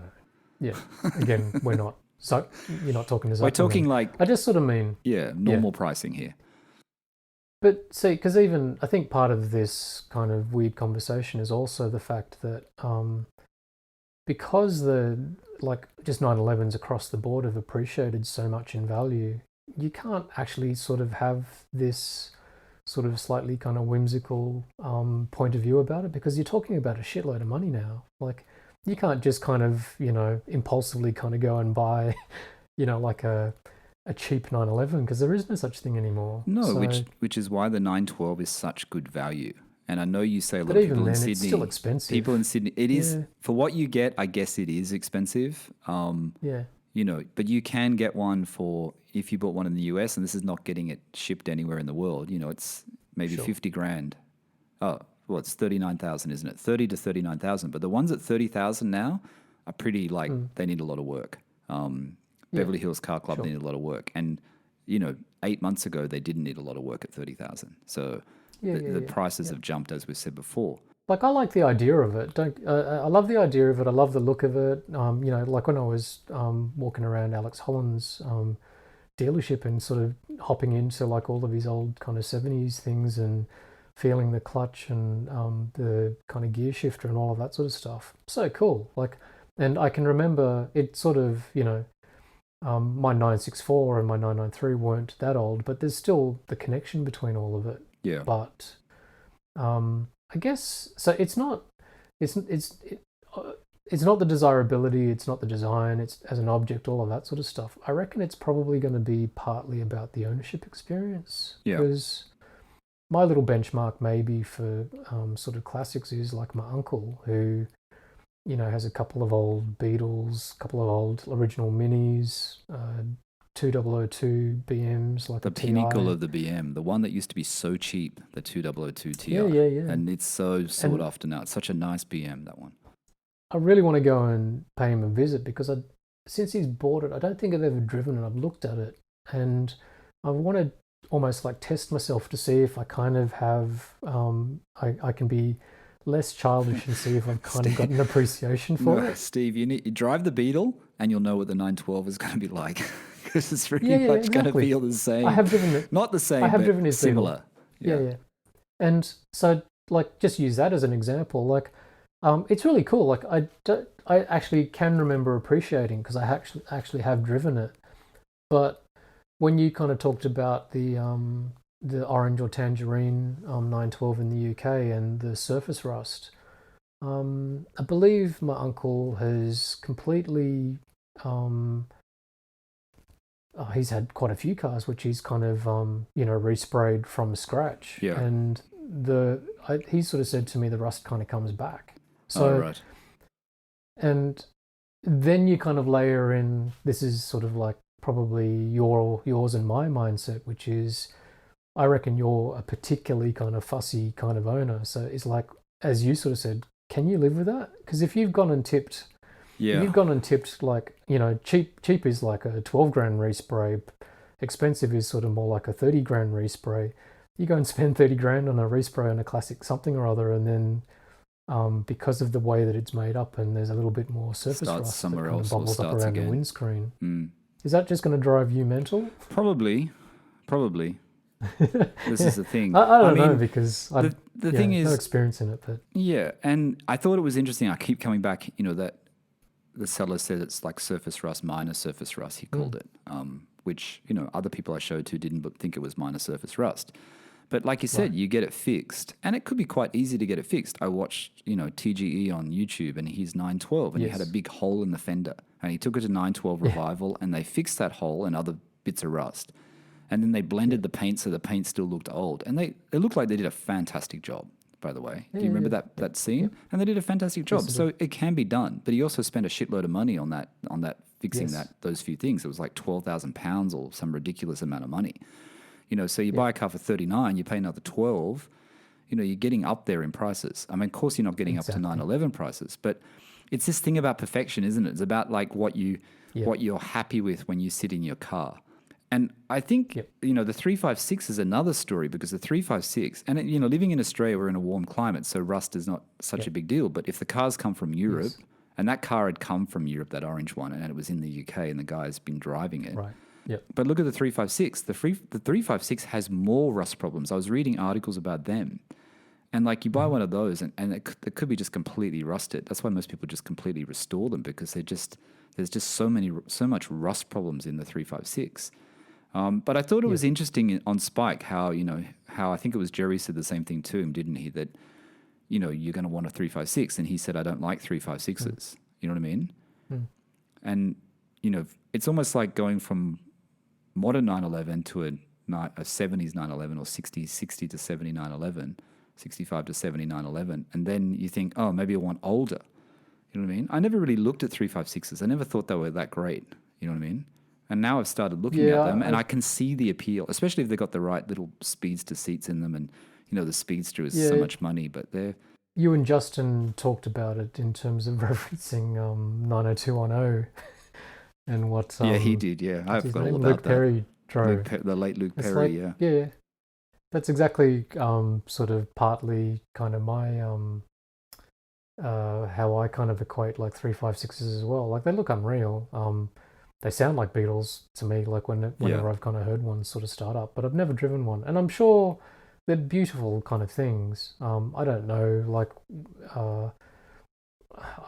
Yeah. Again, we're not. So you're not talking to Zuckerman. We're talking like... I just sort of mean... Yeah, normal pricing here. But see, because even I think part of this kind of weird conversation is also the fact that because just 911s across the board have appreciated so much in value, you can't actually sort of have this sort of slightly kind of whimsical point of view about it, because you're talking about a shitload of money now. Like, you can't just kind of, impulsively kind of go and buy, like a cheap 911, because there is no such thing anymore. No, so, which is why the 912 is such good value. And I know you say a lot but of even people then, in Sydney. it's still expensive. People in Sydney, it is for what you get. I guess it is expensive. Yeah. But you can get one for, if you bought one in the US, and this is not getting it shipped anywhere in the world. It's maybe 50 grand. Oh, well, it's 39,000, isn't it? 30 to 39,000. But the ones at 30,000 now are pretty they need a lot of work. Beverly Hills Car Club needed a lot of work, and 8 months ago they didn't need a lot of work at 30,000. So the prices have jumped, as we said before. Like, I like the idea of it. I love the idea of it. I love the look of it. Like when I was walking around Alex Holland's dealership and sort of hopping into like all of his old kind of 70s things and feeling the clutch and the kind of gear shifter and all of that sort of stuff. So cool. Like, and I can remember it sort of, my 964 and my 993 weren't that old, but there's still the connection between all of it. Yeah. But I guess so. It's not the desirability. It's not the design. It's as an object, all of that sort of stuff. I reckon it's probably going to be partly about the ownership experience. Yeah. Because my little benchmark maybe for sort of classics is like my uncle, who has a couple of old Beetles, a couple of old original Minis, 2002 BMs, like the a pinnacle TI. of the BM, the one that used to be so cheap, the 2002 Ti. Yeah. And it's so sought after now. It's such a nice BM, that one. I really want to go and pay him a visit, because since he's bought it, I don't think I've ever driven it. I've looked at it, and I want to almost like test myself to see if I kind of have, I can be less childish and see if I've kind of got an appreciation for it. Steve, you drive the Beetle and you'll know what the 912 is going to be like, because it's really much going to feel the same. I have driven it. Not the same, I have but driven his similar. Beetle. Yeah. And so, like, just use that as an example. Like, it's really cool. Like, I actually can remember appreciating, because I actually have driven it. But when you kind of talked about the orange or tangerine 912 in the UK and the surface rust, I believe my uncle has completely he's had quite a few cars which he's kind of resprayed from scratch. Yeah. And he sort of said to me the rust kind of comes back. So right. And then you kind of layer in, this is sort of like probably yours and my mindset, which is, I reckon you're a particularly kind of fussy kind of owner. So it's like, as you sort of said, can you live with that? Because if you've gone and tipped, like, cheap is like a 12 grand respray, expensive is sort of more like a 30 grand respray. You go and spend 30 grand on a respray on a classic something or other, and then because of the way that it's made up and there's a little bit more surface rust somewhere that kind else of bubbles up around again. the windscreen. Mm. Is that just going to drive you mental? Probably. This is the thing. I don't know mean, because the thing is, no experience in it, but yeah, and I thought it was interesting. I keep coming back, that the seller said it's like surface rust, minor surface rust, he called it, which, other people I showed to didn't think it was minor surface rust. But like you said, you get it fixed, and it could be quite easy to get it fixed. I watched, TGE on YouTube, and he's 912, and he had a big hole in the fender, and he took it to 912 Revival, and they fixed that hole and other bits of rust. And then they blended the paint so the paint still looked old. And it looked like they did a fantastic job, by the way. Do you remember that scene? Yeah. And they did a fantastic job. So it can be done. But he also spent a shitload of money on that fixing those few things. It was like £12,000 or some ridiculous amount of money. So you buy a car for 39, you pay another 12, you're getting up there in prices. I mean, of course you're not getting up to 911 prices, but it's this thing about perfection, isn't it? It's about like what you're happy with when you sit in your car. And I think, the 356 is another story because the 356, and, living in Australia, we're in a warm climate, so rust is not such a big deal. But if the cars come from Europe, and that car had come from Europe, that orange one, and it was in the UK, and the guy's been driving it. Right. Yep. But look at the 356. The 356 has more rust problems. I was reading articles about them. And like you buy one of those, and it could be just completely rusted. That's why most people just completely restore them because there's just so much rust problems in the 356. But I thought it was interesting on Spike how I think it was Jerry said the same thing to him, didn't he? That, you're going to want a 356. And he said, I don't like 356s. You know what I mean? And, it's almost like going from modern 911 to a 70s 911 or 60 to 70 911, 65 to 70 911. And then you think, oh, maybe I want older. You know what I mean? I never really looked at 356s. I never thought they were that great. You know what I mean? And now I've started looking at them, and I can see the appeal, especially if they've got the right little speedster seats in them. And, the Speedster is so much money, but they're... You and Justin talked about it in terms of referencing 90210 and what... yeah, he did, yeah. I forgot all about Luke that. Perry drove. The late Luke Perry, like, yeah. That's exactly sort of partly kind of my... how I kind of equate like 356s as well. Like they look unreal. They sound like Beetles to me, like whenever I've kind of heard one sort of start up, but I've never driven one. And I'm sure they're beautiful kind of things. I don't know, like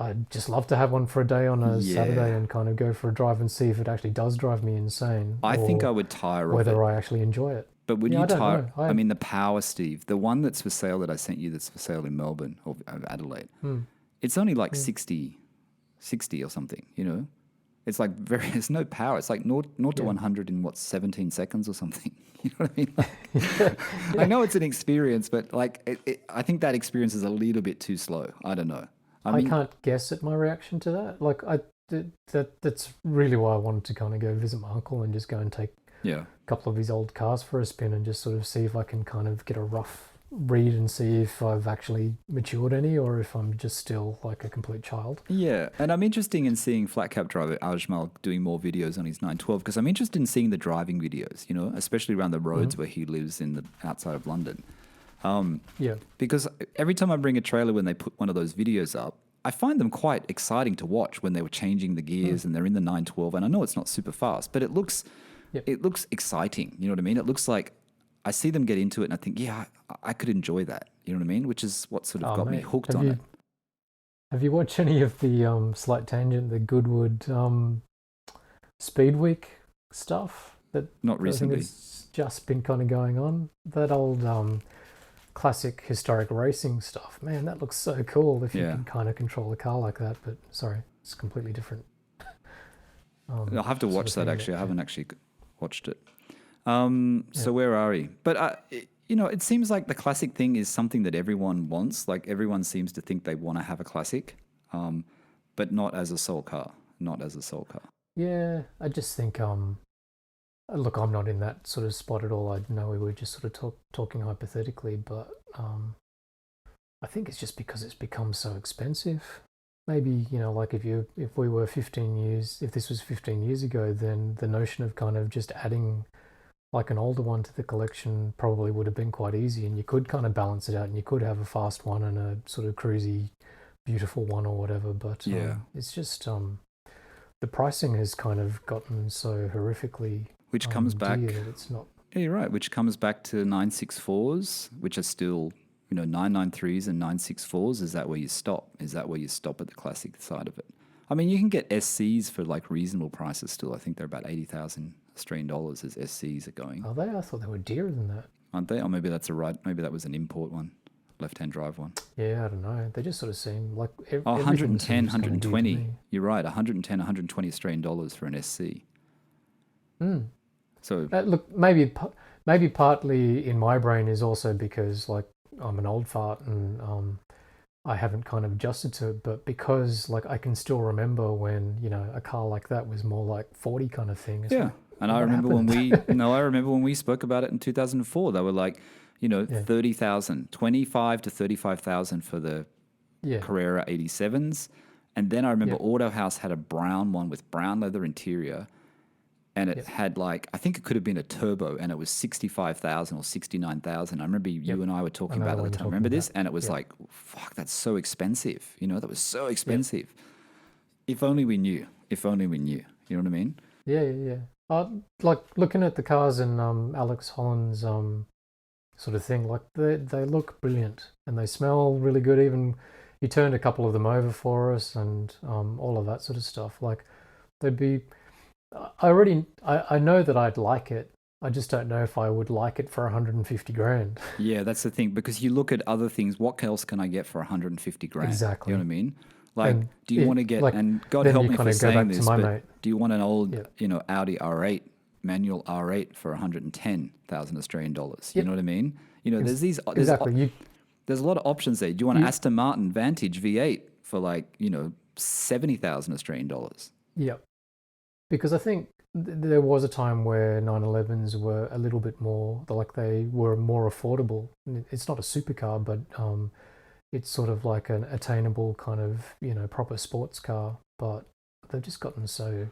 I'd just love to have one for a day on a Saturday and kind of go for a drive and see if it actually does drive me insane. I think I would tire of it. Whether I actually enjoy it. But would you tire? I mean, the Power, Steve, the one that's for sale that I sent you that's for sale in Melbourne or Adelaide, it's only like 60 or something, It's like there's no power. It's like 0 to 100 in 17 seconds or something. You know what I mean? Like, I know it's an experience, but like I think that experience is a little bit too slow. I don't know. I can't guess at my reaction to that. Like that's really why I wanted to kind of go visit my uncle and just go and take a couple of his old cars for a spin and just sort of see if I can kind of get a rough read and see if I've actually matured any or if I'm just still like a complete child. Yeah, and I'm interested in seeing flat cap driver Ajmal doing more videos on his 912 because I'm interested in seeing the driving videos, especially around the roads where he lives in the outside of London. Because every time I bring a trailer when they put one of those videos up, I find them quite exciting to watch when they were changing the gears and they're in the 912. And I know it's not super fast, but it looks exciting. You know what I mean? It looks like I see them get into it and I think, I could enjoy that. You know what I mean? Which is what sort of got me hooked on it. Have you watched any of the slight tangent, the Goodwood Speed Week stuff? That not recently. It's just been kind of going on. That old classic historic racing stuff. Man, that looks so cool if you can kind of control a car like that. But sorry, it's completely different. I'll have to watch that actually. I haven't actually watched it. So where are we? But it seems like the classic thing is something that everyone wants. Like everyone seems to think they want to have a classic, but not as a sole car. Yeah, I just think, look, I'm not in that sort of spot at all. I know we were just sort of talking hypothetically, but I think it's just because it's become so expensive. Maybe, like if we were 15 years, if this was 15 years ago, then the notion of kind of just adding like an older one to the collection probably would have been quite easy, and you could kind of balance it out and you could have a fast one and a sort of cruisy, beautiful one or whatever. But it's just the pricing has kind of gotten so horrifically which comes back. That it's not. Yeah, you're right. Which comes back to 964s, which are still, 993s and 964s. Is that where you stop? Is that where you stop at the classic side of it? I mean, you can get SCs for like reasonable prices still. I think they're about 80,000 Australian dollars as SCs are going. Are they? I thought they were dearer than that. Aren't they? Or maybe maybe that was an import one, left-hand drive one. Yeah, I don't know. They just sort of seem like 110, 120. You're right, 110, 120 Australian dollars for an SC. So look, maybe partly in my brain is also because like I'm an old fart and I haven't kind of adjusted to it, but because like I can still remember when a car like that was more like 40 kind of thing. Yeah, and I remember when we spoke about it in 2004. They were like, 30,000, 25 to 35,000 for the Carrera 87s, and then I remember Autohouse had a brown one with brown leather interior. And it had like, I think it could have been a turbo, and it was 65,000 or 69,000. I remember you and I were talking about it at the time. Remember this? And it was like, fuck, that's so expensive. That was so expensive. If only we knew. If only we knew. You know what I mean? Yeah. Like looking at the cars in Alex Holland's sort of thing, like they look brilliant and they smell really good. Even he turned a couple of them over for us and all of that sort of stuff. Like they'd be... I know that I'd like it. I just don't know if I would like it for 150 grand. Yeah, that's the thing. Because you look at other things. What else can I get for 150 grand? Exactly. You know what I mean? Like, do you want to get? Like, and God help me for saying this, but do you want an old, Audi R8 manual R8 for 110,000 Australian dollars? You know what I mean? There's these. There's a lot of options there. Do you want an Aston Martin Vantage V8 for like 70,000 Australian dollars? Yeah. Because I think there was a time where 911s were a little bit more, like they were more affordable. It's not a supercar, but it's sort of like an attainable kind of, proper sports car. But they've just gotten so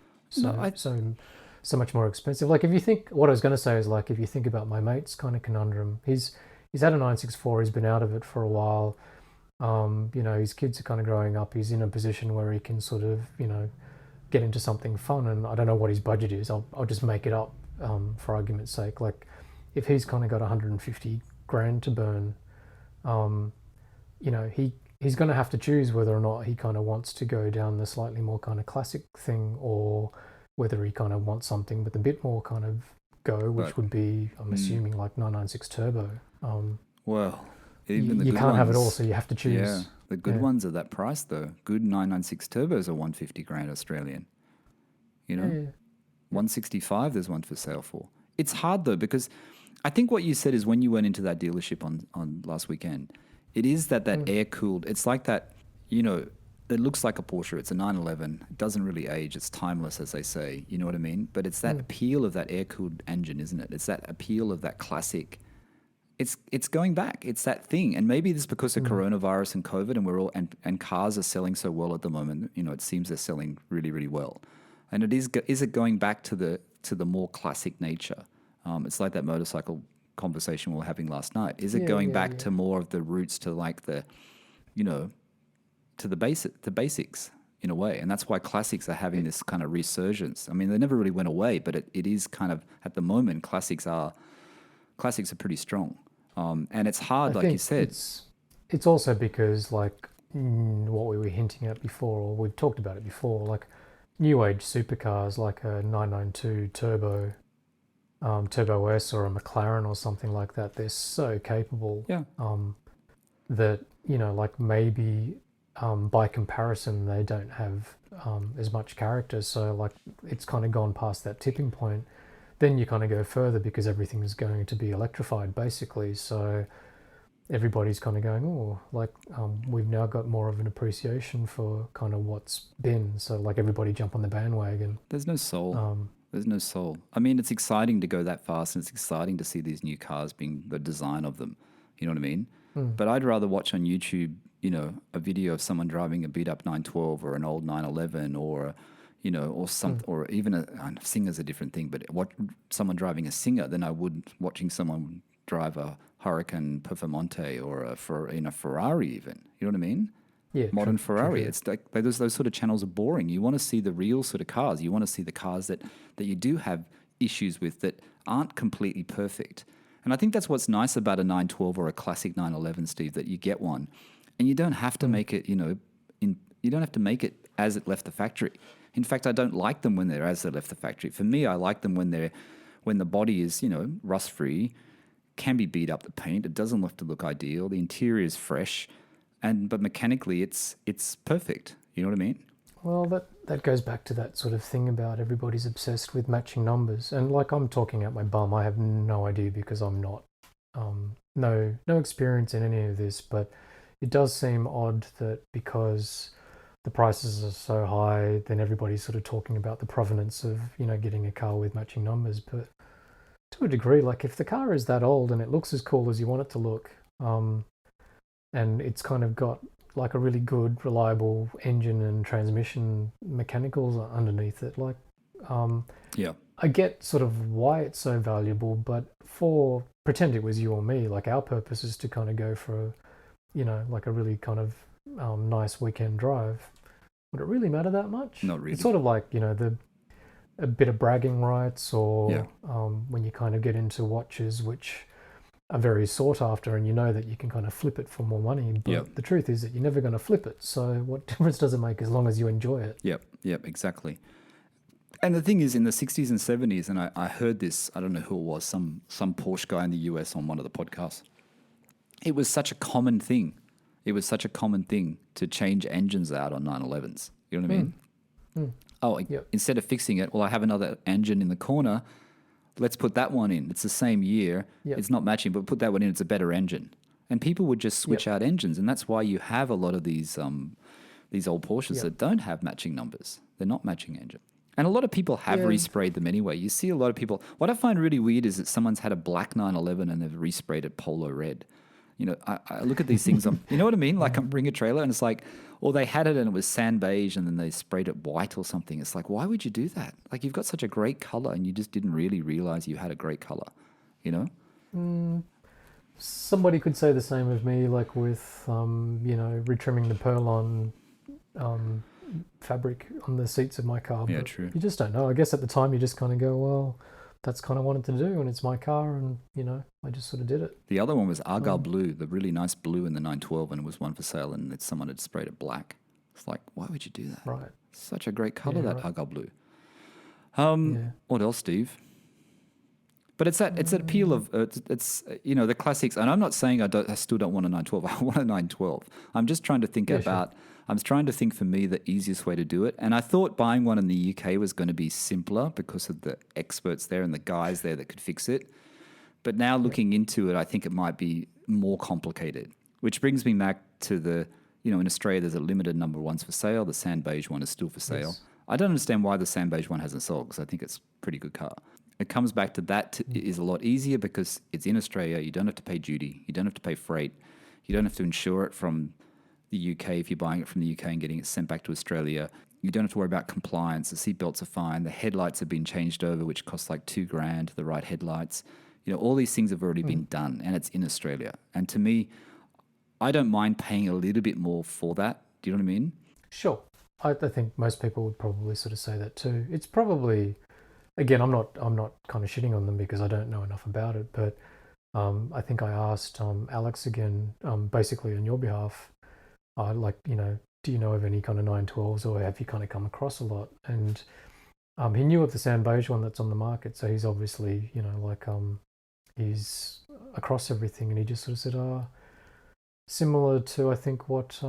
much more expensive. Like if you think, what I was going to say is like, if you think about my mate's kind of conundrum, he's had a 964, he's been out of it for a while. His kids are kind of growing up. He's in a position where he can sort of, get into something fun, and I don't know what his budget is. I'll just make it up for argument's sake. Like if he's kind of got 150 grand to burn, he's going to have to choose whether or not he kind of wants to go down the slightly more kind of classic thing, or whether he kind of wants something with a bit more kind of go, which would be, I'm assuming, like 996 turbo. Well, even the you good can't ones, have it all, so you have to choose. Yeah, the good ones are that price though. Good 996 turbos are 150 grand Australian. 165 there's one for sale for. It's hard though, because I think what you said is when you went into that dealership on last weekend, it is that air cooled. It's like that, it looks like a Porsche. It's a 911. It doesn't really age. It's timeless, as they say. You know what I mean? But it's that appeal of that air cooled engine, isn't it? It's that appeal of that classic. It's going back. It's that thing. And maybe this is because of coronavirus and COVID, and we're all and cars are selling so well at the moment. It seems they're selling really, really well. And is it going back to the more classic nature? It's like that motorcycle conversation we were having last night. Is it going back to more of the roots, to like the, to the basics in a way? And that's why classics are having this kind of resurgence. I mean, they never really went away, but it is kind of, at the moment, classics are pretty strong. And it's hard, like you said. It's also because like what we were hinting at before, or we've talked about it before, like new age supercars like a 992 Turbo S or a McLaren or something like that, they're so capable that, like maybe by comparison they don't have as much character. So like it's kind of gone past that tipping point. Then you kind of go further because everything is going to be electrified basically. So everybody's kind of going, we've now got more of an appreciation for kind of what's been. So like everybody jump on the bandwagon. There's no soul. There's no soul. I mean, it's exciting to go that fast, and it's exciting to see these new cars being the design of them. You know what I mean? But I'd rather watch on YouTube, a video of someone driving a beat up 912 or an old 911 or, or even a Singer's a different thing, but someone driving a Singer than I would watching someone drive a Huracan Performante or a Ferrari even. You know what I mean? Yeah, modern Ferrari. True. It's like those sort of channels are boring. You want to see the real sort of cars. You want to see the cars that you do have issues with that aren't completely perfect. And I think that's what's nice about a 912 or a classic 911, Steve, that you get one and you don't have to make it, you don't have to make it as it left the factory. In fact, I don't like them when they're as they left the factory. For me, I like them when the body is, rust free, can be beat up the paint. It doesn't have to look ideal. The interior is fresh, but mechanically it's perfect. You know what I mean? Well, that goes back to that sort of thing about everybody's obsessed with matching numbers. And like I'm talking out my bum, I have no idea because I'm not, no experience in any of this, but it does seem odd that because the prices are so high, then everybody's sort of talking about the provenance of, getting a car with matching numbers. But to a degree, like if the car is that old and it looks as cool as you want it to look, and it's kind of got like a really good, reliable engine and transmission mechanicals underneath it. Like, I get sort of why it's so valuable, but for pretend it was you or me, like our purpose is to kind of go for, like a really kind of nice weekend drive. Would it really matter that much? Not really. It's sort of like, a bit of bragging rights, or when you kind of get into watches, which are very sought after, and that you can kind of flip it for more money. But the truth is that you're never going to flip it. So what difference does it make as long as you enjoy it? Yep, exactly. And the thing is, in the 60s and 70s, and I heard this, I don't know who it was, some Porsche guy in the US on one of the podcasts. It was such a common thing. It was such a common thing to change engines out on 911s. You know what I mean? Oh, instead of fixing it, well, I have another engine in the corner. Let's put that one in. It's the same year. It's not matching, but put that one in. It's a better engine. And people would just switch out engines. And that's why you have a lot of these old Porsches that don't have matching numbers. They're not matching engine. And a lot of people have resprayed them anyway. You see a lot of people. What I find really weird is that someone's had a black 911 and they've resprayed it polo red. I look at these things. You know what I mean? Like I'm bringing a trailer and it's like, or they had it and it was sand beige and then they sprayed it white or something. It's like, why would you do that? Like you've got such a great color and you just didn't really realize you had a great color, Somebody could say the same of me, like with, retrimming the Perlon fabric on the seats of my car. Yeah, but true. You just don't know. I guess at the time you just kind of go, well, that's kind of wanted to do, and it's my car, and I just sort of did it. The other one was Argyle blue, the really nice blue in the 912, and it was one for sale, and someone had sprayed it black. It's like, why would you do that? Right. Such a great color, that Argyle blue. What else, Steve? But it's that appeal of the classics, and I'm not saying I still don't want a 912. I want a 912. I'm just trying to think about. Sure. I'm trying to think for me the easiest way to do it. And I thought buying one in the UK was going to be simpler because of the experts there and the guys there that could fix it. But now looking into it, I think it might be more complicated, which brings me back to in Australia, there's a limited number of ones for sale. The sand beige one is still for sale. Yes. I don't understand why the sand beige one hasn't sold because I think it's a pretty good car. It comes back to that is a lot easier because it's in Australia. You don't have to pay duty. You don't have to pay freight. You don't have to insure it from the UK if you're buying it from the UK and getting it sent back to Australia. You don't have to worry about compliance. The seat belts are fine. The headlights have been changed over, which costs like $2,000, the right headlights. All these things have already been done and it's in Australia. And to me, I don't mind paying a little bit more for that. Do you know what I mean? Sure. I think most people would probably sort of say that too. It's probably, again, I'm not kind of shitting on them because I don't know enough about it, but I think I asked Alex again, basically on your behalf, do you know of any kind of 912s or have you kind of come across a lot? And he knew of the sand beige one that's on the market, so he's obviously, he's across everything, and he just sort of said, similar to, I think, what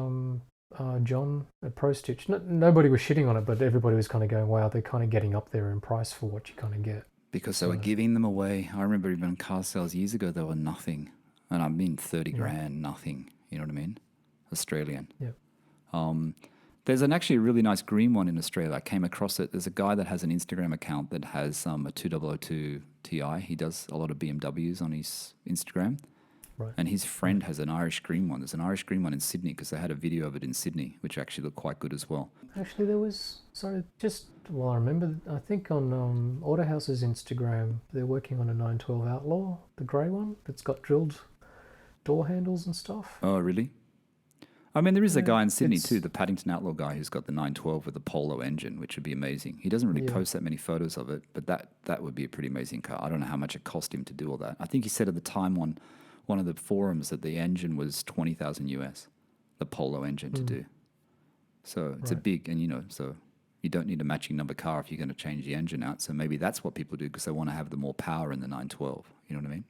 John at Pro Stitch. Nobody was shitting on it, but everybody was kind of going, wow, they're kind of getting up there in price for what you kind of get. Because they were giving them away. I remember even on car sales years ago, they were nothing. And I mean $30,000, nothing. You know what I mean? Australian. Yeah. There's actually a really nice green one in Australia. I came across it. There's a guy that has an Instagram account that has a 2002 Ti. He does a lot of BMWs on his Instagram. Right. And his friend has an Irish green one. There's an Irish green one in Sydney because they had a video of it in Sydney, which actually looked quite good as well. Actually, there was, I remember, I think on Autohouse's Instagram, they're working on a 912 Outlaw, the grey one that's got drilled door handles and stuff. Oh, really? I mean, there is a guy in Sydney it's- too, the Paddington Outlaw guy, who's got the 912 with the Polo engine, which would be amazing. He doesn't really post that many photos of it, but that would be a pretty amazing car. I don't know how much it cost him to do all that. I think he said at the time on one of the forums that the engine was 20,000 US, the Polo engine to do. So it's a big, and so you don't need a matching number car if you're going to change the engine out. So maybe that's what people do because they want to have the more power in the 912. You know what I mean?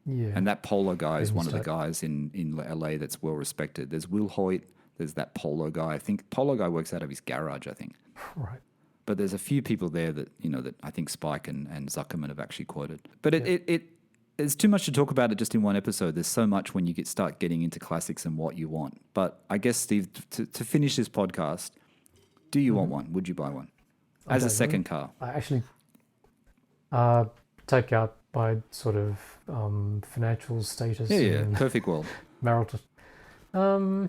Yeah. And that Polo guy is Maybe one of the so. guys in LA that's well respected. There's Will Hoyt. There's that Polo guy. I think Polo guy works out of his garage, I think. Right. But there's a few people there that, that I think Spike and Zuckerman have actually quoted. But it's too much to talk about it just in one episode. There's so much when you start getting into classics and what you want. But I guess, Steve, to finish this podcast, do you want one? Would you buy one? As a second car? I actually take out my sort of financial status. Yeah, and perfect world. marital. I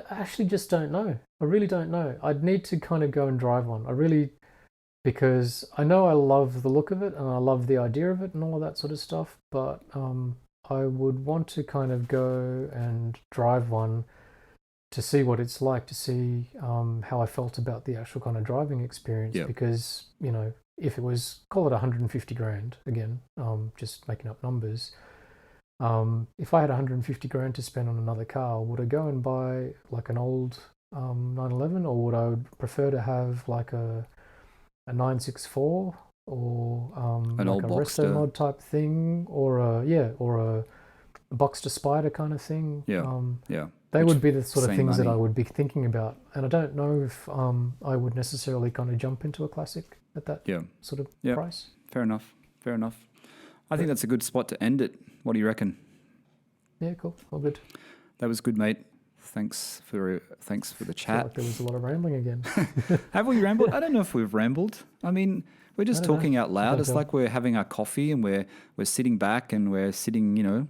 actually just don't know. I really don't know. I'd need to kind of go and drive one. Because I know I love the look of it and I love the idea of it and all of that sort of stuff, but I would want to kind of go and drive one to see what it's like, to see how I felt about the actual kind of driving experience. Yeah. Because, if it was, call it 150 grand again, just making up numbers. If I had 150 grand to spend on another car, would I go and buy like an old 911, or would I prefer to have like a 964 or An like old a Boxster. resto mod type thing, or a Boxster Spider kind of thing? Yeah. They Which would be the sort of same things that I money. would be thinking about, and I don't know if I would necessarily kind of jump into a classic at that Yeah. sort of Yeah. price. Fair enough. I think that's a good spot to end it. What do you reckon? Yeah, cool, all good. That was good, mate. Thanks for the Felt chat. like there was a lot of rambling again. Have we rambled? I don't know if we've rambled. I mean, we're just I don't talking know. out loud. don't It's know. like we're having our coffee and we're sitting back and we're sitting,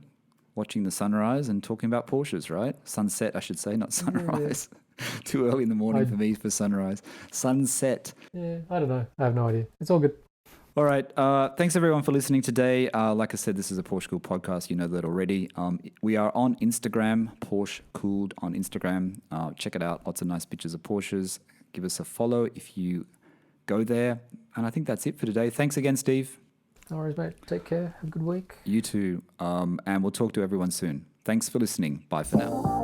watching the sunrise and talking about Porsches, right? Sunset, I should say, not sunrise. Too early in the morning for me for sunrise. Sunset. Yeah, I don't know. I have no idea. It's all good. All right. Thanks everyone for listening today. Like I said, this is a PorscheCooled podcast. You know that already. We are on Instagram, PorscheCooled on Instagram. Check it out. Lots of nice pictures of Porsches. Give us a follow if you go there. And I think that's it for today. Thanks again, Steve. No worries, mate. Take care. Have a good week. You too. And we'll talk to everyone soon. Thanks for listening. Bye for now.